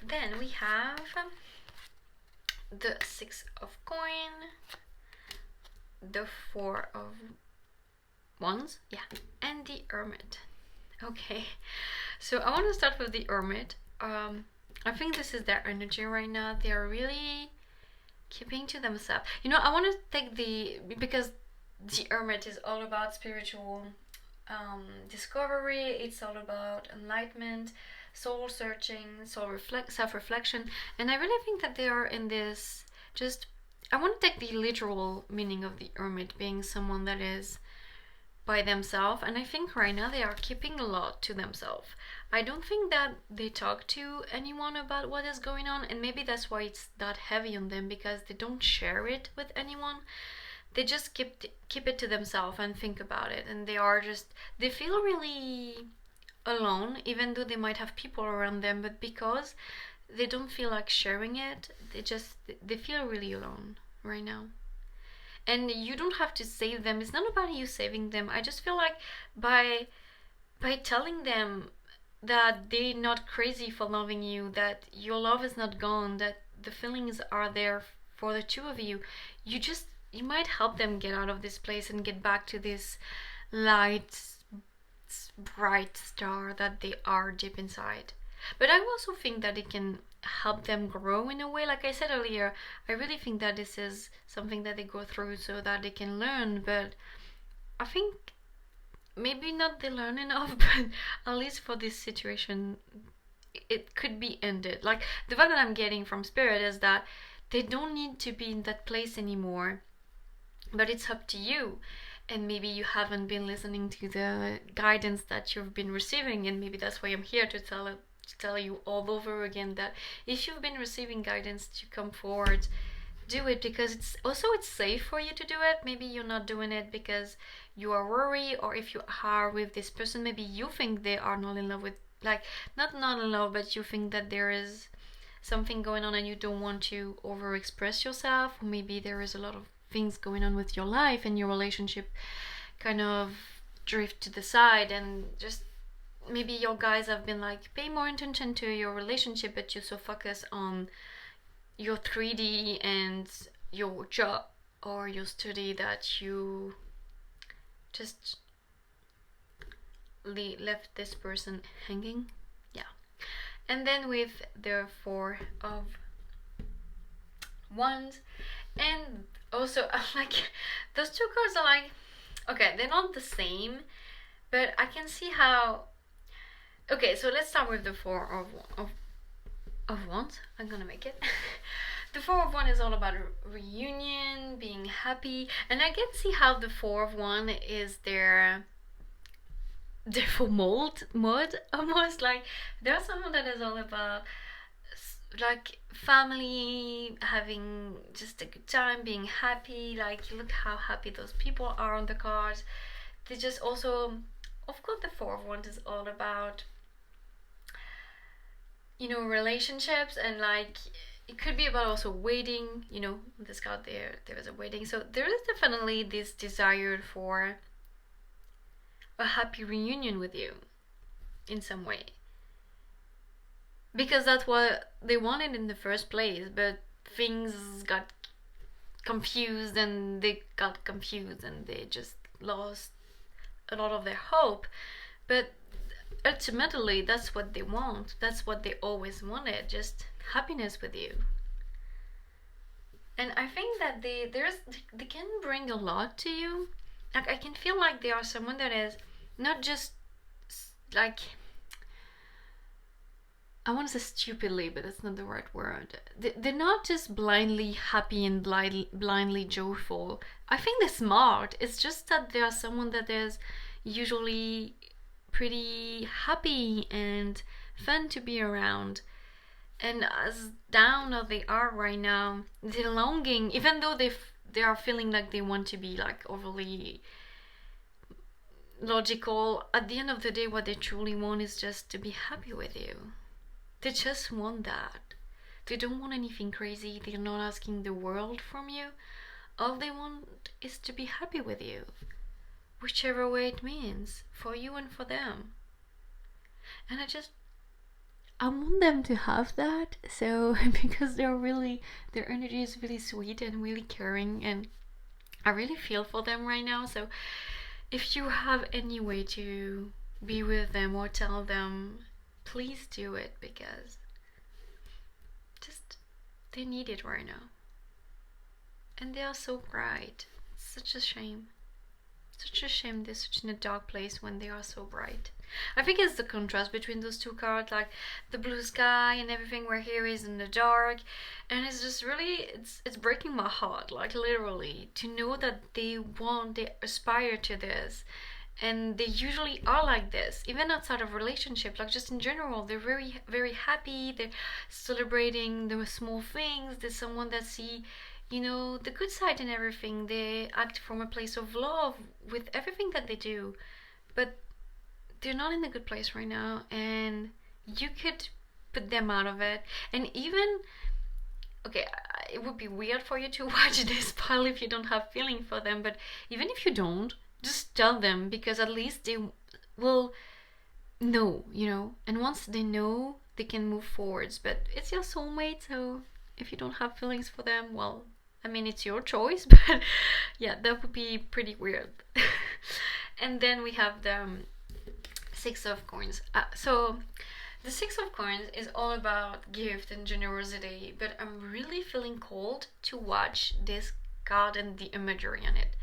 Then we have the 6 of coin, the 4 of wands, and the hermit. Okay, so I want to start with the hermit. I think this is their energy right now. They are really keeping to themselves. I want to take because the hermit is all about spiritual discovery. It's all about enlightenment, soul searching, self-reflection, and I really think that they are in this, I want to take the literal meaning of the hermit being someone that is by themselves, and I think right now they are keeping a lot to themselves. I don't think that they talk to anyone about what is going on, and maybe that's why it's that heavy on them, because they don't share it with anyone. They just keep it to themselves and think about it, and they feel really alone, even though they might have people around them, but because they don't feel like sharing it, they feel really alone right now. And you don't have to save them. It's not about you saving them. I just feel like by telling them that they're not crazy for loving you, that your love is not gone, that the feelings are there for the two of you, you might help them get out of this place and get back to this light, bright star that they are deep inside. But I also think that it can help them grow in a way. Like I said earlier, I really think that this is something that they go through so that they can learn, but I think maybe not they learn enough, but at least for this situation it could be ended. Like, the vibe that I'm getting from spirit is that they don't need to be in that place anymore, but it's up to you. And maybe you haven't been listening to the guidance that you've been receiving, and maybe that's why I'm here to tell you all over again that if you've been receiving guidance to come forward, do it, because it's safe for you to do it. Maybe you're not doing it because you are worried, or if you are with this person, maybe you think they are not in love with, like, not in love, but you think that there is something going on and you don't want to over express yourself, or maybe there is a lot of things going on with your life and your relationship kind of drift to the side, and just maybe your guys have been like, pay more attention to your relationship, but you so focus on your 3D and your job or your study that you just left this person hanging. Yeah. And then with the Four of Wands, and also I'm like, those two cards are like, okay, they're not the same, but I can see how. Okay, so let's start with the Four of Wands. I'm gonna make it. The Four of Wands is all about a reunion, being happy, and I can see how the Four of Wands is their full mode almost. Like, there's someone that is all about like family, having just a good time, being happy. Like, look how happy those people are on the cards. They just also, of course, the Four of Wands is all about, you know, relationships, and like it could be about also waiting. You know, this card there is a waiting, so there is definitely this desire for a happy reunion with you in some way, because that's what they wanted in the first place, but things got confused and they just lost a lot of their hope. But ultimately, that's what they want. That's what they always wanted, just happiness with you. And I think that they can bring a lot to you. Like, I can feel like they are someone that is not just like, I want to say stupidly, but that's not the right word. They're not just blindly happy and blindly joyful. I think they're smart. It's just that they are someone that is usually pretty happy and fun to be around. And as down as they are right now, they're longing, even though they are feeling like they want to be like overly logical. At the end of the day, what they truly want is just to be happy with you. They just want that. They don't want anything crazy. They're not asking the world from you. All they want is to be happy with you, whichever way it means, for you and for them. And I want them to have that. So because their energy is really sweet and really caring, and I really feel for them right now. So if you have any way to be with them or tell them, please do it, because just they need it right now. And they are so bright. It's such a shame. Such a shame they're such in a dark place when they are so bright. I think it's the contrast between those two cards, like the blue sky and everything, where here is in the dark, and it's just really, it's breaking my heart, like literally, to know that they aspire to this, and they usually are like this, even outside of relationship, like just in general, they're very, very happy, they're celebrating the small things, there's someone that see, you know, the good side in everything. They act from a place of love with everything that they do, but they're not in a good place right now, and you could put them out of it. And even, okay, it would be weird for you to watch this pile if you don't have feeling for them, but even if you don't, just tell them, because at least they will know, you know, and once they know, they can move forwards. But it's your soulmate, so if you don't have feelings for them, well, I mean, it's your choice, but yeah, that would be pretty weird. And then we have the Six of Coins. So the Six of Coins is all about gift and generosity, but I'm really feeling called to watch this card and the imagery on it,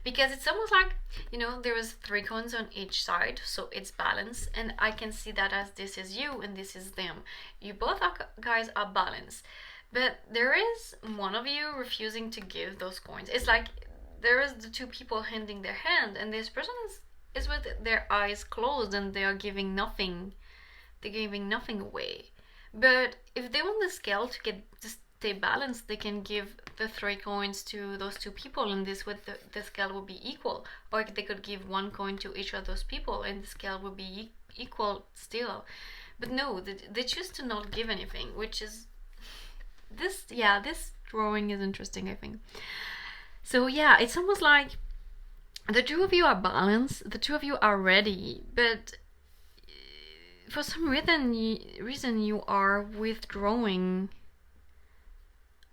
because it's almost like, you know, there is 3 coins on each side, so it's balanced, and I can see that as this is you and this is them. You both guys are balanced, but there is one of you refusing to give those coins. It's like there is the 2 people handing their hand, and this person is with their eyes closed, and they are giving nothing. They're giving nothing away. But if they want the scale to stay balanced, they can give the 3 coins to those 2 people, and this way the scale will be equal. Or they could give 1 coin to each of those people, and the scale will be equal still. But no, they choose to not give anything, which is this drawing is interesting, I think. So yeah, it's almost like the 2 of you are balanced, the 2 of you are ready, but for some reason you are withdrawing,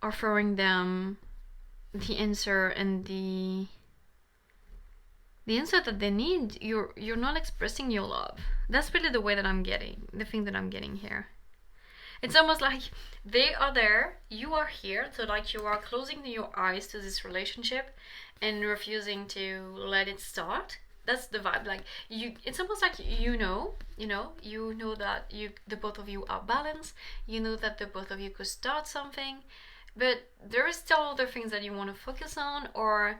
offering them the answer and the answer that they need. You're not expressing your love. That's really the way that I'm getting, the thing that I'm getting here. It's almost like they are there, you are here, so like you are closing your eyes to this relationship and refusing to let it start. That's the vibe. Like you, it's almost like you know that the both of you are balanced. You know that the both of you could start something, but there is still other things that you want to focus on, or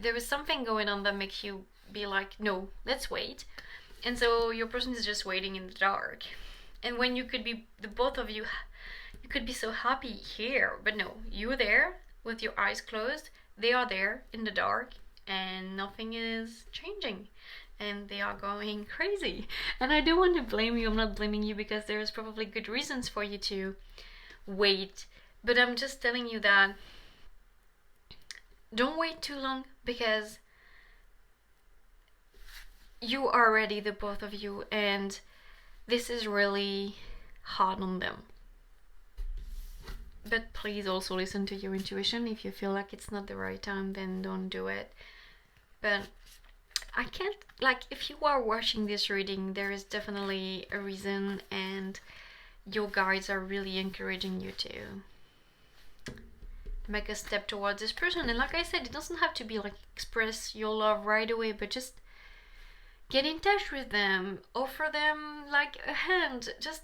there is something going on that makes you be like, no, let's wait. And so your person is just waiting in the dark. And when you could be, the both of you, you could be so happy here, but no, you're there with your eyes closed, they are there in the dark, and nothing is changing. And they are going crazy. And I don't want to blame you, I'm not blaming you, because there's probably good reasons for you to wait. But I'm just telling you that don't wait too long, because you are ready, the both of you, and this is really hard on them. But please also listen to your intuition. If you feel like it's not the right time, then don't do it. But I can't, like, if you are watching this reading, there is definitely a reason, and your guides are really encouraging you to make a step towards this person. And like I said, it doesn't have to be like express your love right away, but just get in touch with them, offer them like a hand, just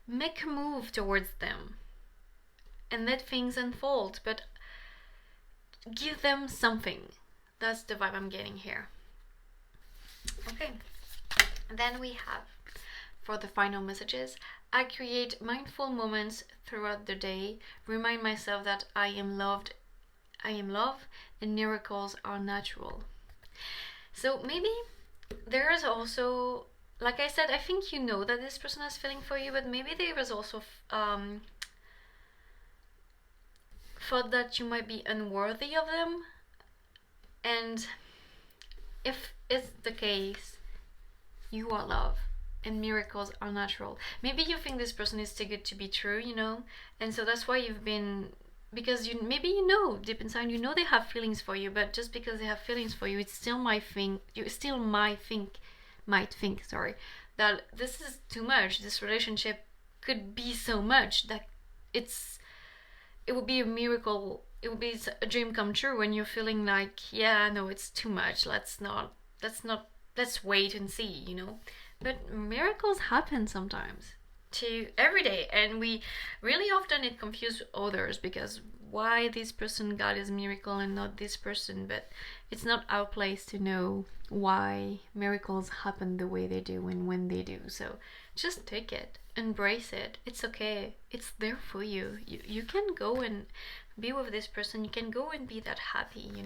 make a move towards them and let things unfold, but give them something. That's the vibe I'm getting here. Okay, then we have, for the final messages, I create mindful moments throughout the day, remind myself that I am loved, and miracles are natural. So maybe there is also, like I said, I think you know that this person has feeling for you, but maybe there is also thought that you might be unworthy of them. And if it's the case, you are love and miracles are natural. Maybe you think this person is too good to be true, and so that's why you've been, because maybe deep inside they have feelings for you, but just because they have feelings for you, it's still might think that this is too much. This relationship could be so much that it would be a miracle. It would be a dream come true when you're feeling like, yeah, no, it's too much. Let's wait and see, But miracles happen sometimes to every day, and we really often it confuse others, because why this person got his miracle and not this person? But it's not our place to know why miracles happen the way they do and when they do. So just take it, embrace it. It's okay, it's there for you. You can go and be with this person, you can go and be that happy. You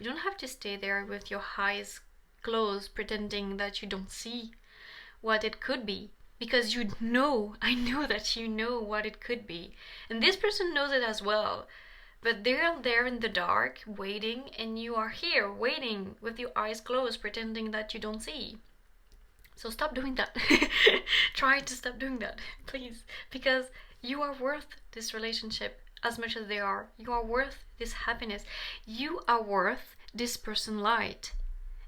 don't have to stay there with your eyes closed pretending that you don't see what it could be, because I know that you know what it could be, and this person knows it as well, but they're there in the dark waiting, and you are here waiting with your eyes closed pretending that you don't see. So stop doing that. Try to stop doing that, please, because you are worth this relationship as much as they are. You are worth this happiness. You are worth this person light.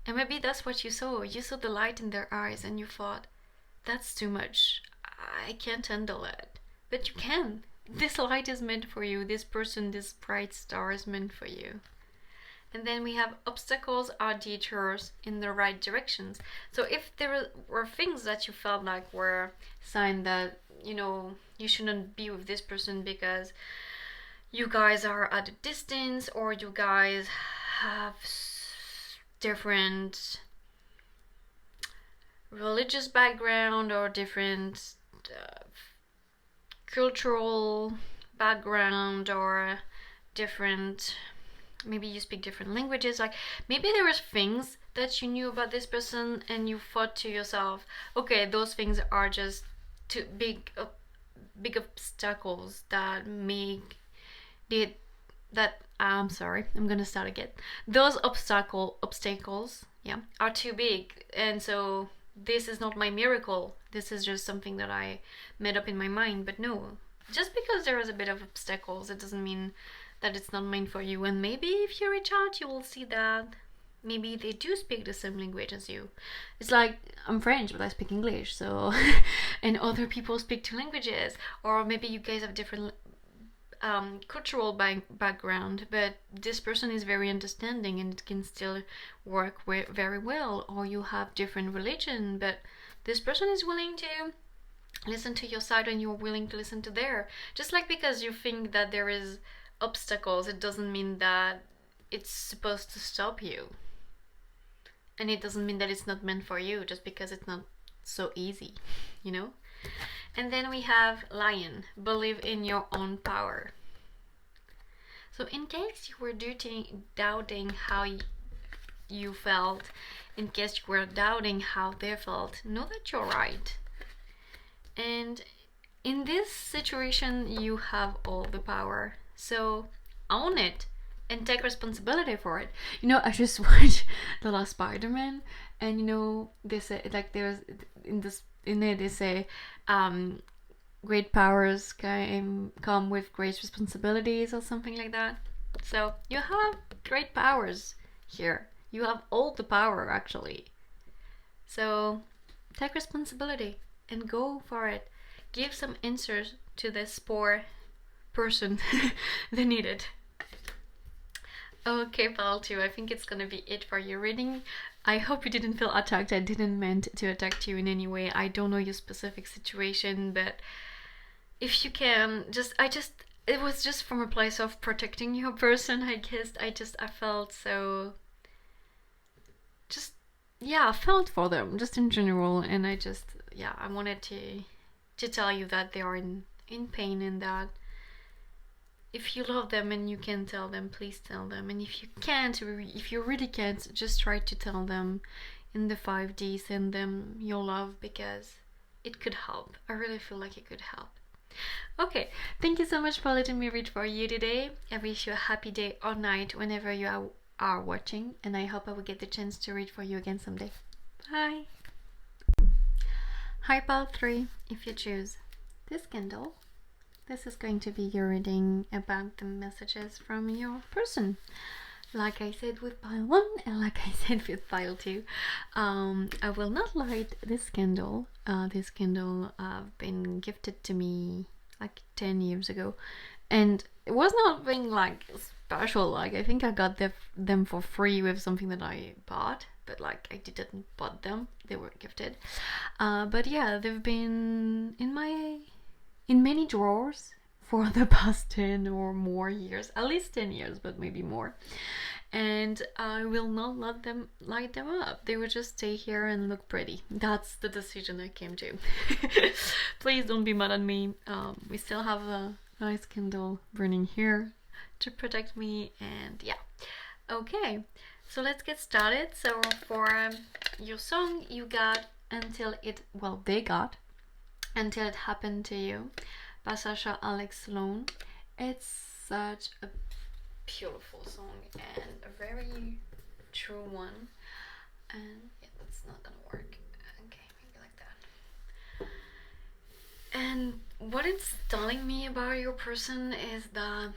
And maybe that's what you saw. You saw the light in their eyes and you thought, that's too much. I can't handle it. But you can. This light is meant for you. This person, this bright star is meant for you. And then we have obstacles are detours in the right directions. So if there were things that you felt like were sign that, you shouldn't be with this person because you guys are at a distance, or you guys have different religious background, or different cultural background, or different, maybe you speak different languages, like maybe there was things that you knew about this person and you thought to yourself, okay, those things are just too big obstacles that make it that I'm sorry, I'm gonna start again. Those obstacles, yeah, are too big, and so this is not my miracle. This is just something that I made up in my mind. But no, just because there is a bit of obstacles, it doesn't mean that it's not meant for you. And maybe if you reach out, you will see that maybe they do speak the same language as you. It's like, I'm French, but I speak English, so and other people speak two languages, or maybe you guys have different cultural background, but this person is very understanding and it can still work very well. Or you have different religion, but this person is willing to listen to your side and you're willing to listen to their. Just like because you think that there is obstacles, it doesn't mean that it's supposed to stop you. And it doesn't mean that it's not meant for you just because it's not so easy, you know? And then we have Lion, believe in your own power. So in case you were doubting how you felt, in case you were doubting how they felt, know that you're right. And in this situation, you have all the power. So own it and take responsibility for it. You know, I just watched the last Spider-Man, and you know, they say, like, there's in there they say great powers come with great responsibilities or something like that. So you have great powers here. You have all the power, actually. So take responsibility and go for it. Give some answers to this poor person they need it. Okay, pile 2, I think it's gonna be it for your reading. I hope you didn't feel attacked. I didn't meant to attack you in any way. I don't know your specific situation, but if you can, it was just from a place of protecting your person, I guess. I felt so, I felt for them, just in general, and I wanted to tell you that they are in pain, and that if you love them and you can tell them, please tell them. And if you can't, if you really can't, just try to tell them in the 5D, send them your love, because it could help. I really feel like it could help. Okay, thank you so much for letting me read for you today. I wish you a happy day or night whenever you are watching, and I hope I will get the chance to read for you again someday. Bye! Hi, pile 3, if you choose this candle, this is going to be your reading about the messages from your person. Like I said with pile 1 and like I said with pile 2, I will not light this candle. This candle been gifted to me like 10 years ago, and it was nothing like special. Like, I think I got them for free with something that I bought, but like I didn't bought them, they were gifted. But yeah, they've been in many drawers for the past 10 or more years, at least 10 years, but maybe more. And I will not let them light them up. They will just stay here and look pretty. That's the decision I came to. Please don't be mad at me. We still have a nice candle burning here to protect me, and yeah. Okay, so let's get started. So for your song, you got they got Until It Happened to You by Sasha Alex Sloan. It's such a beautiful song and a very true one. And yeah, that's not gonna work. Okay, maybe like that. And what it's telling me about your person is that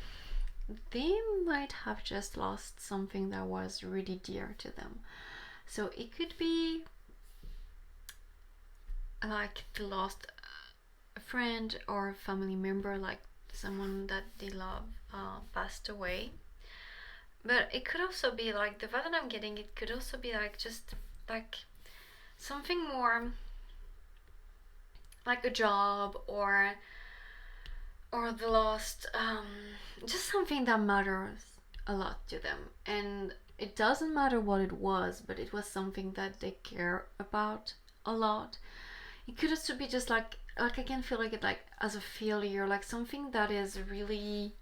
they might have just lost something that was really dear to them. So it could be like they lost a friend or a family member, like someone that they love passed away. But it could also be like, the vibe that I'm getting, it could also be like just like something more like a job or the lost just something that matters a lot to them. And it doesn't matter what it was, but it was something that they care about a lot. It could also be just like I can feel like it like as a failure, like something that is really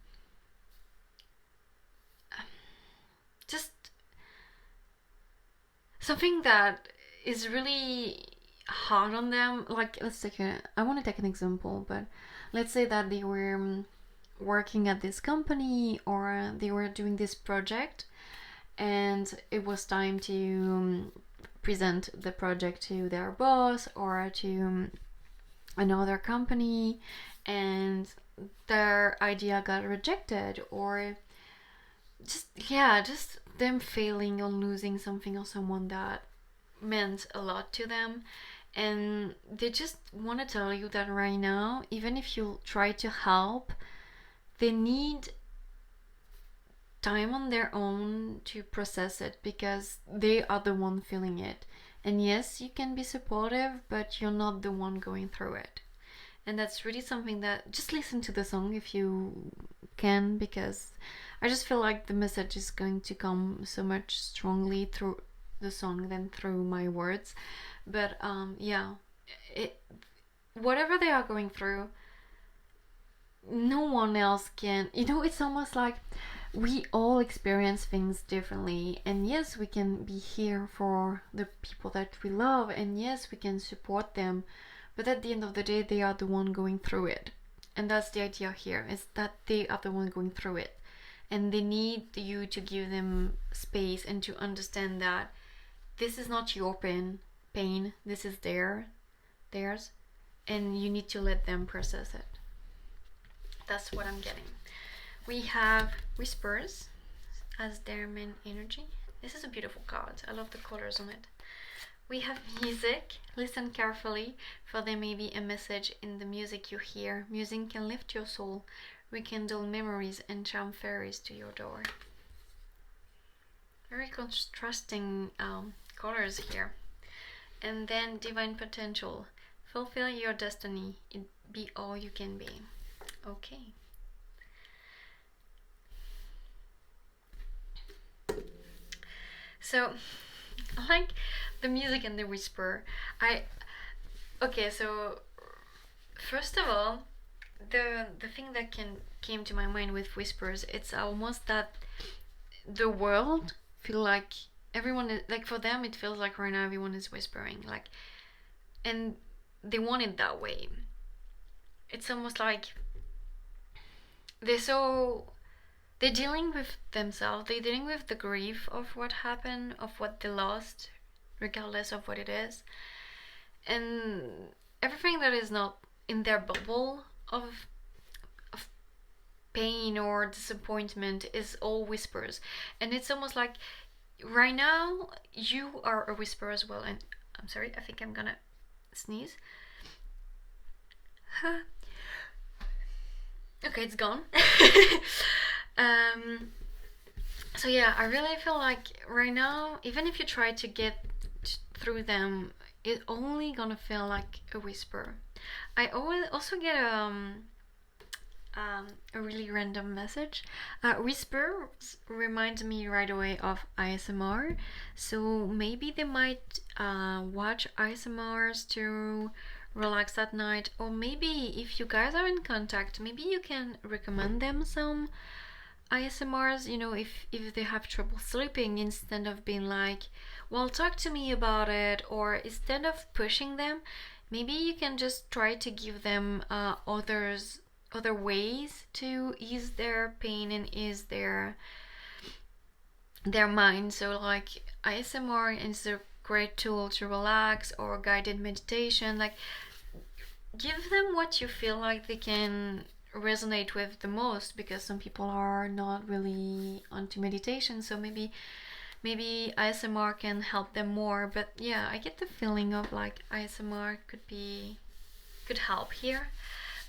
just something that is really hard on them. Like, I want to take an example, but let's say that they were working at this company, or they were doing this project, and it was time to present the project to their boss or to another company, and their idea got rejected, or just them failing on losing something or someone that meant a lot to them. And they just want to tell you that right now, even if you try to help, they need time on their own to process it, because they are the one feeling it. And yes, you can be supportive, but you're not the one going through it. And that's really something that, just listen to the song if you can, because I just feel like the message is going to come so much strongly through the song than through my words. But whatever they are going through, no one else can. It's almost like we all experience things differently, and yes, we can be here for the people that we love, and yes, we can support them, but at the end of the day, they are the one going through it. And that's the idea here, is that they are the one going through it, and they need you to give them space and to understand that this is not your pain, this is theirs, and you need to let them process it. That's what I'm getting. We have Whispers as their main energy. This is a beautiful card. I love the colors on it. We have Music. Listen carefully, for there may be a message in the music you hear. Music can lift your soul, rekindle memories, and charm fairies to your door. Very contrasting colors here. And then Divine Potential. Fulfill your destiny. It be all you can be. Okay. So, I like the music and the whisper. So first of all, the thing that came to my mind with whispers, it's almost that the world feel like everyone is, like, for them it feels like right now everyone is whispering, like, and they want it that way. It's almost like they're dealing with themselves, they're dealing with the grief of what happened, of what they lost, regardless of what it is. And everything that is not in their bubble of pain or disappointment is all whispers. And it's almost like right now you are a whisper as well. And I'm sorry, I think I'm gonna sneeze. Okay, it's gone. So yeah, I really feel like right now, even if you try to get through them, it's only gonna feel like a whisper. I always also get a really random message. Whisper reminds me right away of ASMR, so maybe they might watch ASMRs to relax at night, or maybe if you guys are in contact, maybe you can recommend them some ASMRs, if they have trouble sleeping, instead of being like, well, talk to me about it, or instead of pushing them, maybe you can just try to give them other ways to ease their pain and ease their mind. So like ASMR is a great tool to relax, or guided meditation. Like, give them what you feel like they can resonate with the most, because some people are not really onto meditation, so maybe ASMR can help them more. But yeah, I get the feeling of like ASMR could help here.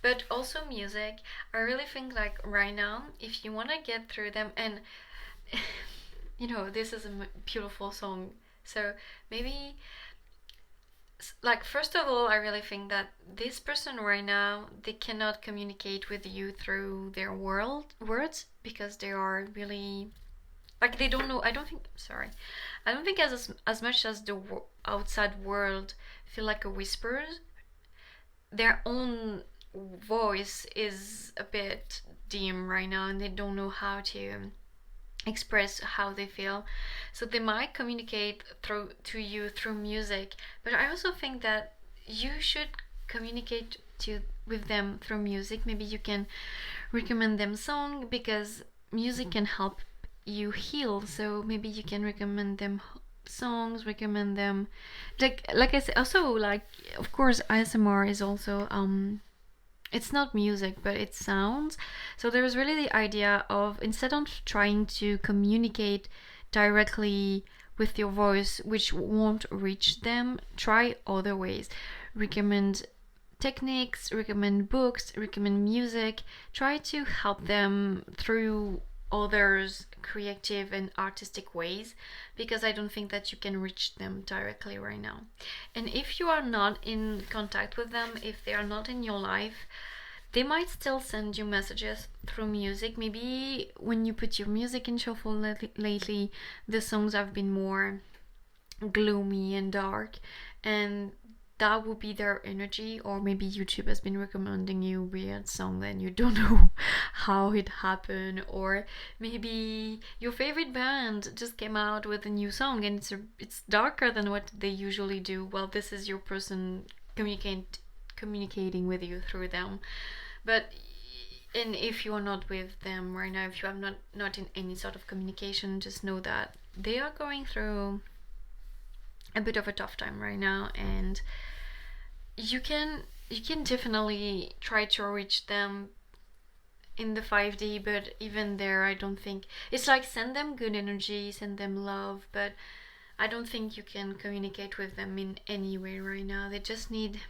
But also music, I really think like right now, if you want to get through them, and this is a beautiful song, so maybe, like, first of all, I really think that this person right now, they cannot communicate with you through their words, because they are really, like, they don't know. I don't think as much as the outside world feel like a whisper, their own voice is a bit dim right now, and they don't know how to express how they feel, so they might communicate to you through music. But I also think that you should communicate with them through music. Maybe you can recommend them song, because music can help you heal, so maybe you can recommend them songs, recommend them. Like I said, also like of course ASMR is also it's not music but it's sounds. So there's really the idea of, instead of trying to communicate directly with your voice, which won't reach them, try other ways. Recommend techniques, recommend books, recommend music. Try to help them through others' creative and artistic ways, because I don't think that you can reach them directly right now. And if you are not in contact with them, if they are not in your life, they might still send you messages through music. Maybe when you put your music in shuffle lately, the songs have been more gloomy and dark, and that would be their energy. Or maybe YouTube has been recommending you weird song and you don't know how it happened. Or maybe your favorite band just came out with a new song and it's darker than what they usually do. Well, this is your person communicating with you through them. But and if you are not with them right now, if you are not in any sort of communication, just know that they are going through a bit of a tough time right now, and you can definitely try to reach them in the 5D. But even there, I don't think it's like, send them good energy, send them love, but I don't think you can communicate with them in any way right now. They just need,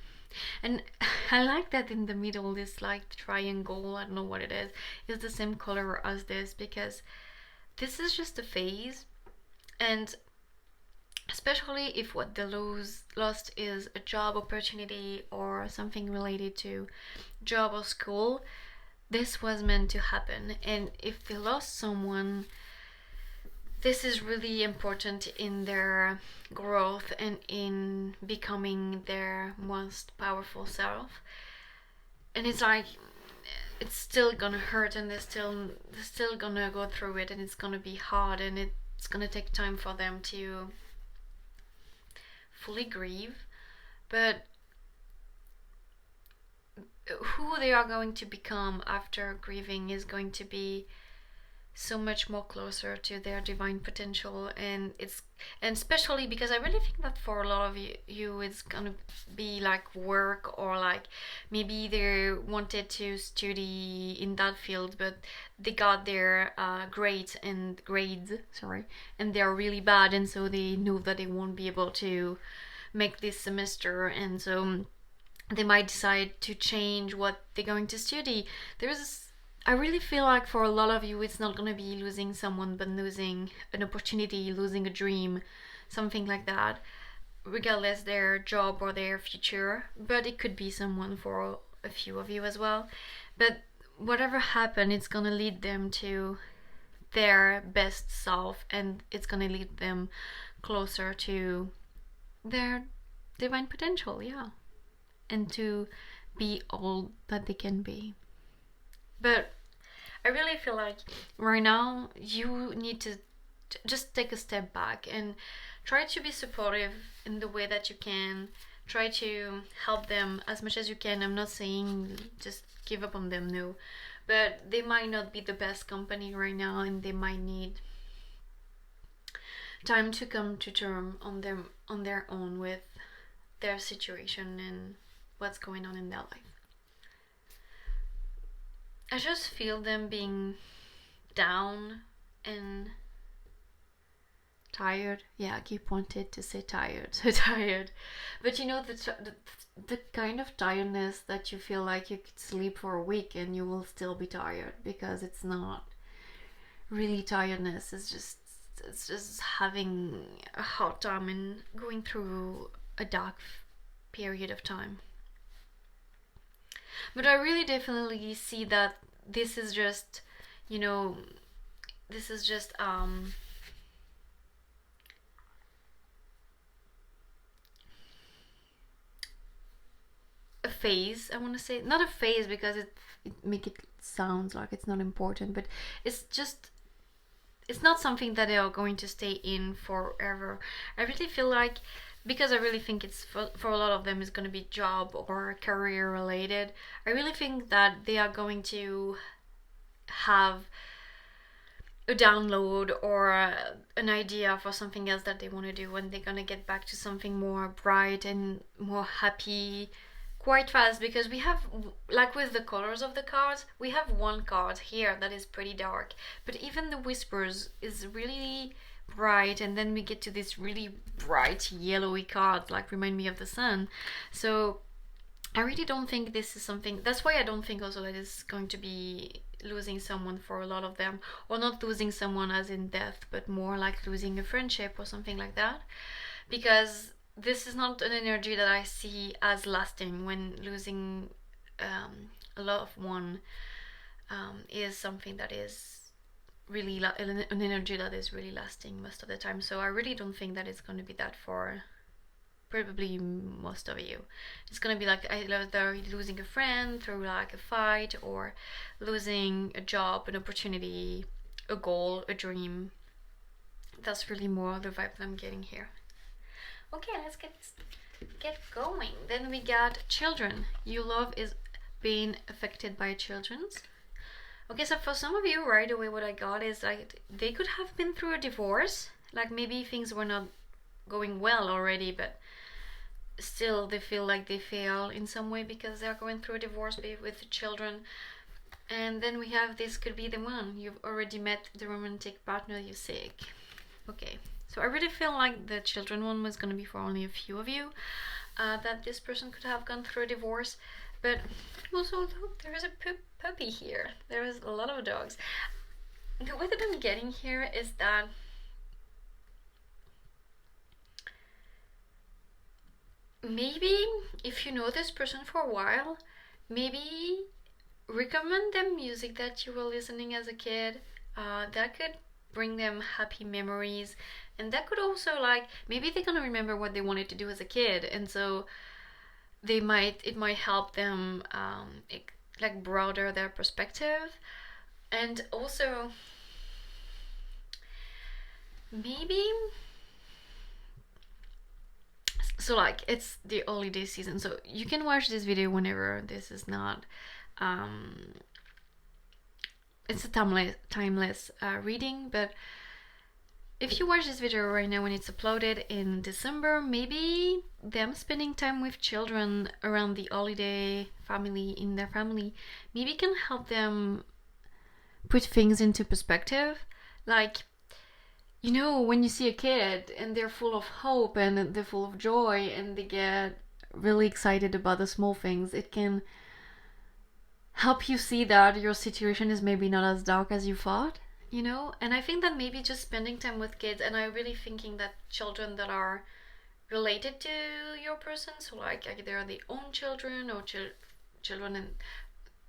and I like that in the middle, this like triangle, I don't know what it is the same color as this, because this is just a phase. And especially if what they lost is a job opportunity or something related to job or school, this was meant to happen. And if they lost someone, this is really important in their growth and in becoming their most powerful self. And it's like, it's still gonna hurt, and they're still gonna go through it, and it's gonna be hard, and it's gonna take time for them to fully grieve. But who they are going to become after grieving is going to be so much more closer to their divine potential. And especially because I really think that for a lot of you it's gonna be like work, or like maybe they wanted to study in that field but they got their grades sorry, and they're really bad, and so they know that they won't be able to make this semester, and so they might decide to change what they're going to study. I really feel like for a lot of you, it's not gonna be losing someone, but losing an opportunity, losing a dream, something like that, regardless their job or their future. But it could be someone for a few of you as well. But whatever happened, it's gonna lead them to their best self, and it's gonna lead them closer to their divine potential, yeah, and to be all that they can be. But I really feel like right now you need to just take a step back and try to be supportive in the way that you can. Try to help them as much as you can. I'm not saying just give up on them, no. But they might not be the best company right now, and they might need time to come to term on their own with their situation and what's going on in their life. I just feel them being down and tired. Yeah, I keep wanting to say tired, so tired. But you know, the kind of tiredness that you feel like you could sleep for a week and you will still be tired, because it's not really tiredness. It's just having a hard time and going through a dark period of time. But I really definitely see that this is just, you know, this is just a phase. I want to say, not a phase because it make it sounds like it's not important, but it's not something that they are going to stay in forever. I really feel like, because I really think it's for a lot of them is going to be job or career related. I really think that they are going to have a download or an idea for something else that they want to do, and they're gonna get back to something more bright and more happy quite fast, because we have, like with the colors of the cards, we have one card here that is pretty dark, but even the whispers is really bright, and then we get to this really bright yellowy card, like remind me of the sun. So I really don't think this is something. That's why I don't think also that it's going to be losing someone for a lot of them, or not losing someone as in death, but more like losing a friendship or something like that. Because this is not an energy that I see as lasting. When losing a lot of one is something that is really an energy that is really lasting most of the time. So I really don't think that it's going to be that for probably most of you. It's gonna be like either losing a friend through like a fight, or losing a job, an opportunity, a goal, a dream. That's really more the vibe that I'm getting here. Okay, let's get going. Then we got children. Your love is being affected by children's. Okay, so for some of you, right away, what I got is like they could have been through a divorce. Like maybe things were not going well already, but still they feel like they fail in some way because they're going through a divorce with children. And then we have, this could be the one, you've already met the romantic partner you seek. Okay, so I really feel like the children one was going to be for only a few of you, that this person could have gone through a divorce. But also, look, there is a puppy here. There is a lot of dogs. The way that I'm getting here is that maybe if you know this person for a while, maybe recommend them music that you were listening as a kid. That could bring them happy memories, and that could also, like, maybe they're gonna remember what they wanted to do as a kid, and so it might help them like broader their perspective. And also maybe, so like it's the holiday season, so you can watch this video whenever. This is not it's a timeless reading, but if you watch this video right now when it's uploaded in December, maybe them spending time with children around the holiday, family, in their family, maybe can help them put things into perspective. Like, you know, when you see a kid and they're full of hope and they're full of joy and they get really excited about the small things, it can help you see that your situation is maybe not as dark as you thought, you know? And I think that maybe just spending time with kids, and I really thinking that children that are related to your person, so like they're the own children, or children and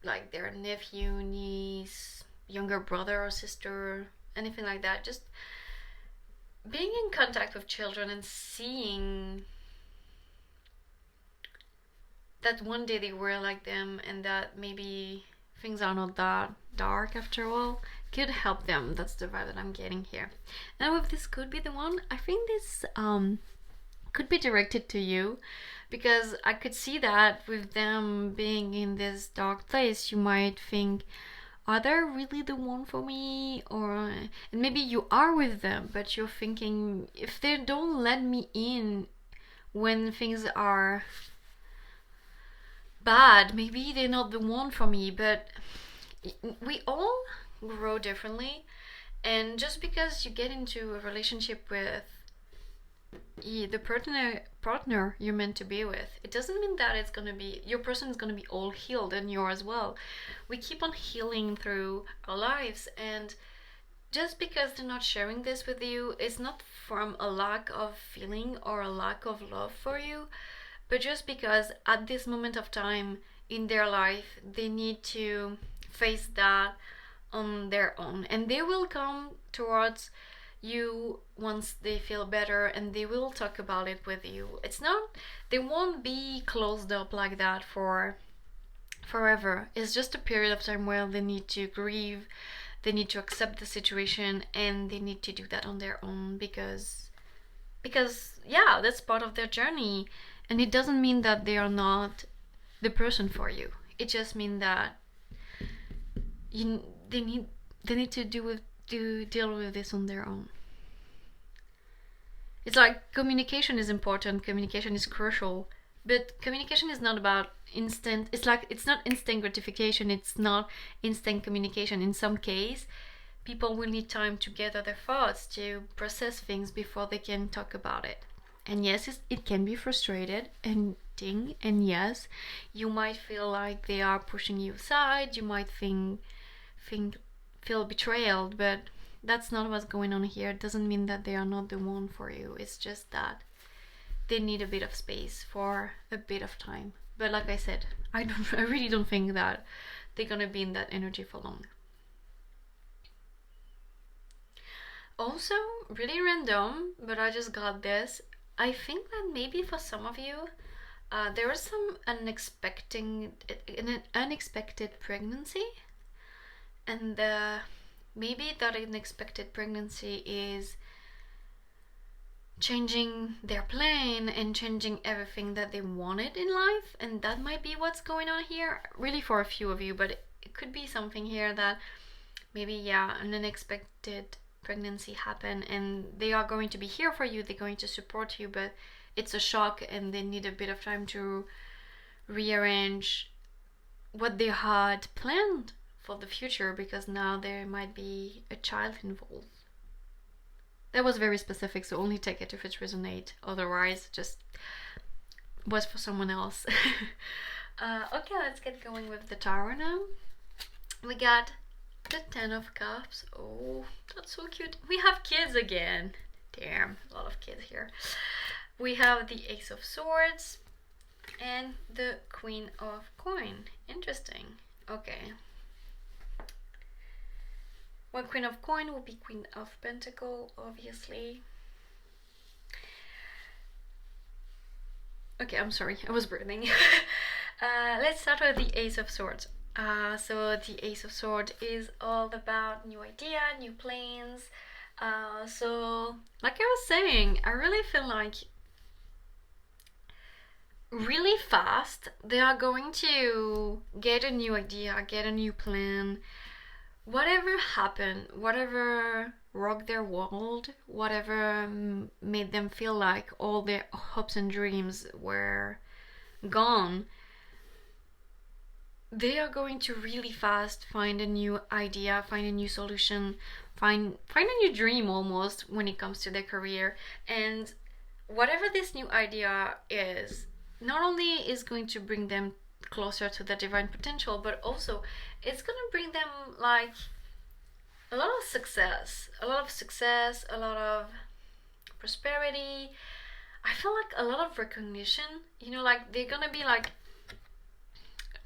like their nephew, niece, younger brother or sister, anything like that, just being in contact with children and seeing that one day they were like them, and that maybe things are not that dark after all, could help them. That's the vibe that I'm getting here. Now, if this could be the one, I think this could be directed to you, because I could see that with them being in this dark place, you might think, are they really the one for me? Or, and maybe you are with them, but you're thinking, if they don't let me in when things are bad, maybe they're not the one for me. But we all grow differently, and just because you get into a relationship with the partner you're meant to be with, it doesn't mean that it's gonna be, your person is gonna be all healed, and yours as well. We keep on healing through our lives, and just because they're not sharing this with you, it's not from a lack of feeling or a lack of love for you, but just because at this moment of time in their life they need to face that on their own, and they will come towards you once they feel better, and they will talk about it with you. It's not, they won't be closed up like that for forever. It's just a period of time where they need to grieve, they need to accept the situation, and they need to do that on their own, because yeah, that's part of their journey. And it doesn't mean that they are not the person for you. It just means that they need to do to deal with this on their own. It's like communication is important, communication is crucial, but communication is not about instant. It's like it's not instant gratification, it's not instant communication. In some case, people will need time to gather their thoughts, to process things before they can talk about it. And yes, it can be frustrated and yes, you might feel like they are pushing you aside, you might feel betrayed, but that's not what's going on here. It doesn't mean that they are not the one for you. It's just that they need a bit of space for a bit of time. But like I said, I really don't think that they're gonna be in that energy for long. Also, really random, but I just got this. I think that maybe for some of you, there was some unexpected pregnancy, and maybe that unexpected pregnancy is changing their plan and changing everything that they wanted in life, and that might be what's going on here, really for a few of you, but it could be something here that maybe, an unexpected pregnancy happened and they are going to be here for you, they're going to support you, but it's a shock and they need a bit of time to rearrange what they had planned for the future, because now there might be a child involved. That was very specific, so only take it if it resonates. Otherwise, just was for someone else. Okay, let's get going with the tarot now. We got the 10 of Cups. Oh, that's so cute. We have kids again. Damn, a lot of kids here. We have the Ace of Swords and the Queen of Coin. Interesting. Okay. Well, Queen of Coin will be Queen of Pentacle, obviously. Okay, I'm sorry, I was breathing. Let's start with the Ace of Swords. So the Ace of Swords is all about new idea, new plans. So like I was saying, I really feel like really fast they are going to get a new idea, get a new plan. Whatever happened, whatever rocked their world, whatever made them feel like all their hopes and dreams were gone, they are going to really fast find a new idea, find a new solution, find a new dream almost when it comes to their career. And whatever this new idea is, not only is going to bring them closer to the divine potential, but also it's gonna bring them like a lot of success, a lot of prosperity. I feel like a lot of recognition, like they're gonna be like,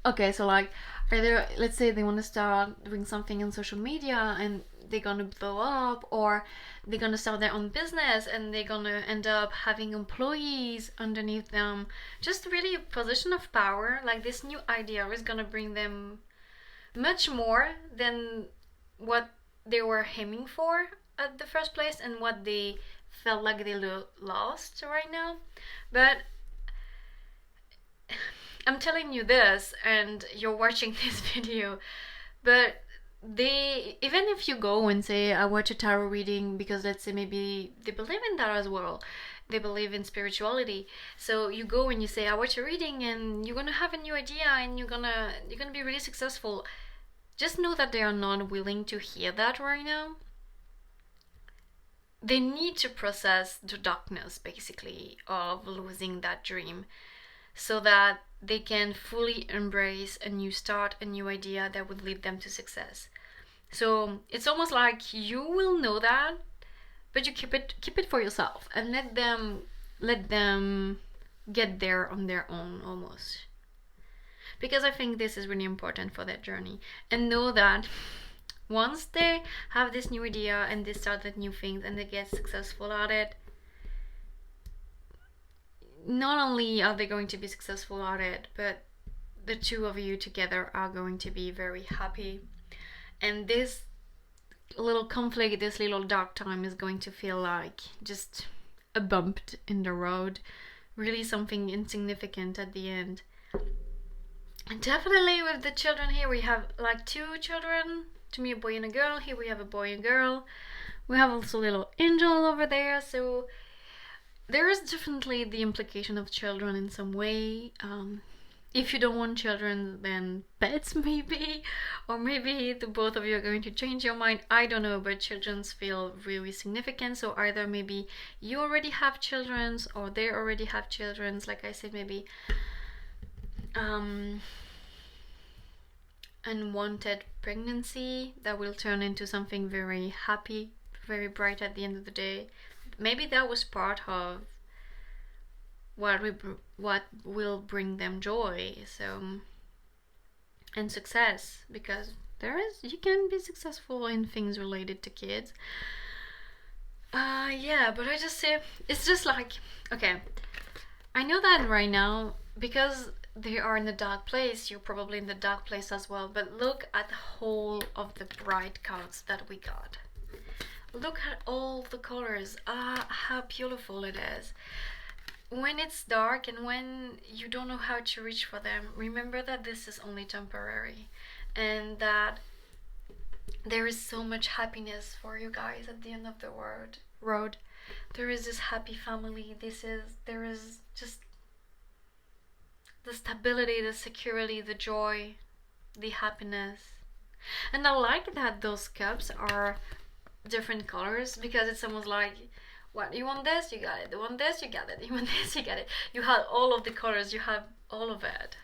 okay, so like either let's say they want to start doing something on social media and they're gonna blow up, or they're gonna start their own business and they're gonna end up having employees underneath them. Just really a position of power. Like this new idea is gonna bring them much more than what they were aiming for at the first place and what they felt like they lost right now. But I'm telling you this and you're watching this video, but even if you go and say I watch a tarot reading because let's say maybe they believe in that as well, they believe in spirituality, so you go and you say I watch a reading and you're gonna have a new idea and you're gonna be really successful, just know that they are not willing to hear that right now. They need to process the darkness basically of losing that dream so that they can fully embrace a new start, a new idea that would lead them to success. So it's almost like you will know that, but you keep it for yourself and let them get there on their own almost. Because I think this is really important for that journey. And know that once they have this new idea and they start that new things and they get successful at it, not only are they going to be successful at it, but the two of you together are going to be very happy. And this little conflict, this little dark time is going to feel like just a bump in the road, really something insignificant at the end. And definitely with the children here, we have like two children. To me, a boy and a girl. Here we have a boy and girl. We have also a little angel over there. So there is definitely the implication of children in some way. If you don't want children, then pets maybe, or maybe the both of you are going to change your mind. I don't know, but children's feel really significant. So either maybe you already have children's, or they already have children's. Like I said, maybe unwanted pregnancy that will turn into something very happy, very bright at the end of the day. Maybe that was part of what will bring them joy, so, and success, because you can be successful in things related to kids. Yeah, but I just say it's just like, okay, I know that right now, because they are in the dark place, you're probably in the dark place as well, but look at the whole of the bright cards that we got. Look at all the colors. How beautiful it is. When it's dark and when you don't know how to reach for them, remember that this is only temporary, and that there is so much happiness for you guys at the end of the road. There is this happy family. There is just the stability, the security, the joy, the happiness. And I like that those cups are different colors, because it's almost like, what, you want this, you got it. You want this, you got it. You want this, you got it. You have all of the colors, you have all of it.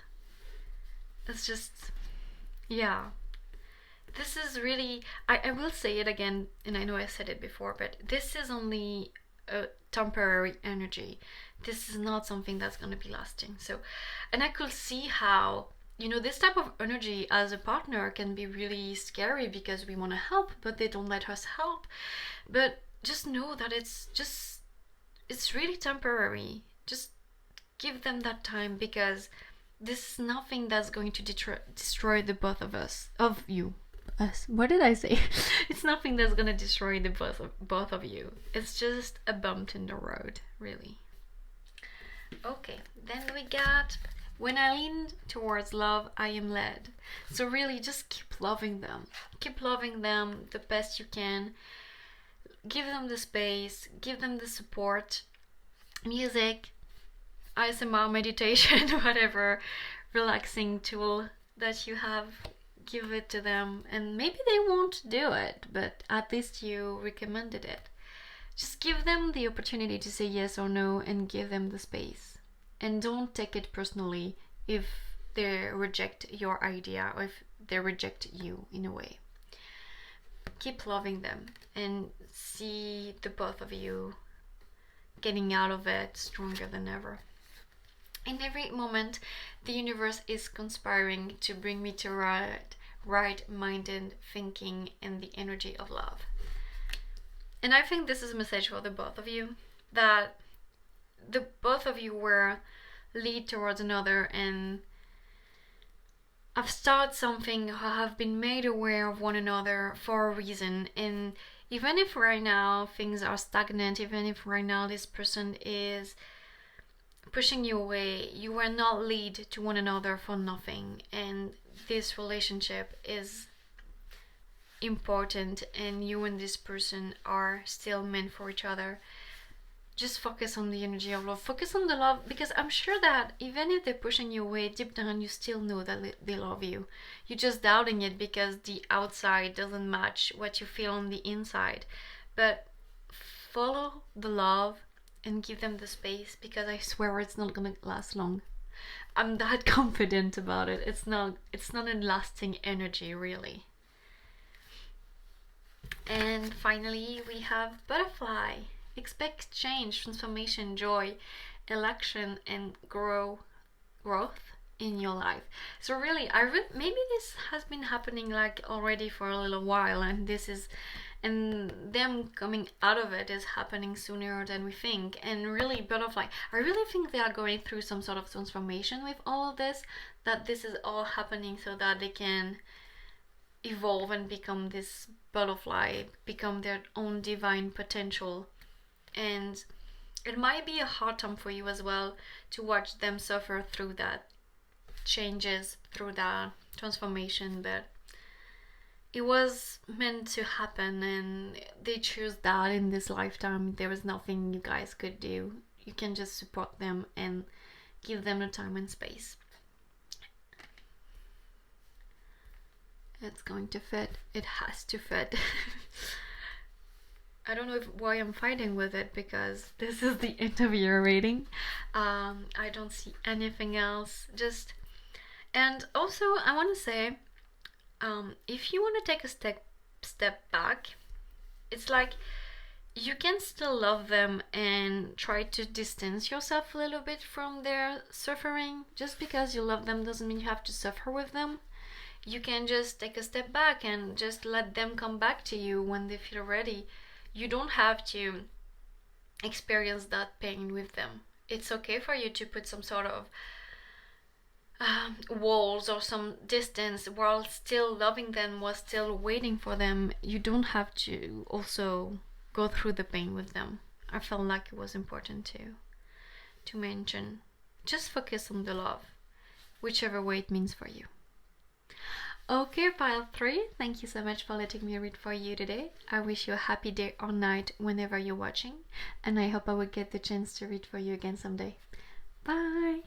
It's just, yeah. This is really, I will say it again, and I know I said it before, but this is only a temporary energy. This is not something that's going to be lasting. So, and I could see how, this type of energy as a partner can be really scary, because we want to help, but they don't let us help. But just know that it's really temporary. Just give them that time, because this is nothing that's going to destroy the both of us, of you. Us. What did I say? It's nothing that's gonna destroy the both of you. It's just a bump in the road, really. Okay, then we got, when I lean towards love, I am led. So really, just keep loving them. Keep loving them the best you can. Give them the space, give them the support, music, ASMR, meditation, whatever relaxing tool that you have, give it to them. And maybe they won't do it, but at least you recommended it. Just give them the opportunity to say yes or no, and give them the space. And don't take it personally if they reject your idea, or if they reject you in a way. Keep loving them and see the both of you getting out of it stronger than ever. In every moment, the universe is conspiring to bring me to right-minded thinking and the energy of love. And I think this is a message for the both of you, that the both of you will lead towards another, and have started something, or have been made aware of one another for a reason. And even if right now things are stagnant, even if right now this person is pushing you away, you are not lead to one another for nothing. And this relationship is important, and you and this person are still meant for each other. Just focus on the energy of love. Focus on the love, because I'm sure that even if they're pushing you away, deep down you still know that they love you. You're just doubting it because the outside doesn't match what you feel on the inside. But follow the love and give them the space, because I swear it's not gonna last long. I'm that confident about it. It's not a lasting energy, really. And finally, we have butterfly. Expect change, transformation, joy, election, and growth in your life. So really, maybe this has been happening like already for a little while, and them coming out of it is happening sooner than we think. And really, butterfly, I really think they are going through some sort of transformation with all of this, that this is all happening so that they can evolve and become this butterfly, become their own divine potential. And it might be a hard time for you as well to watch them suffer through that. changes through that transformation, but it was meant to happen and they choose that in this lifetime. There is nothing you guys could do. You can just support them and give them the time and space. It's going to fit. It has to fit. I don't know why I'm fighting with it, because this is the end of your rating. I don't see anything else. And also I want to say, if you want to take a step back, it's like you can still love them and try to distance yourself a little bit from their suffering. Just because you love them doesn't mean you have to suffer with them. You can just take a step back and just let them come back to you when they feel ready. You don't have to experience that pain with them. It's okay for you to put some sort of walls or some distance while still loving them, while still waiting for them. You don't have to also go through the pain with them. I felt like it was important to mention. Just focus on the love, whichever way it means for you. Okay, pile 3, thank you so much for letting me read for you today. I wish you a happy day or night whenever you're watching, and I hope I will get the chance to read for you again someday. Bye!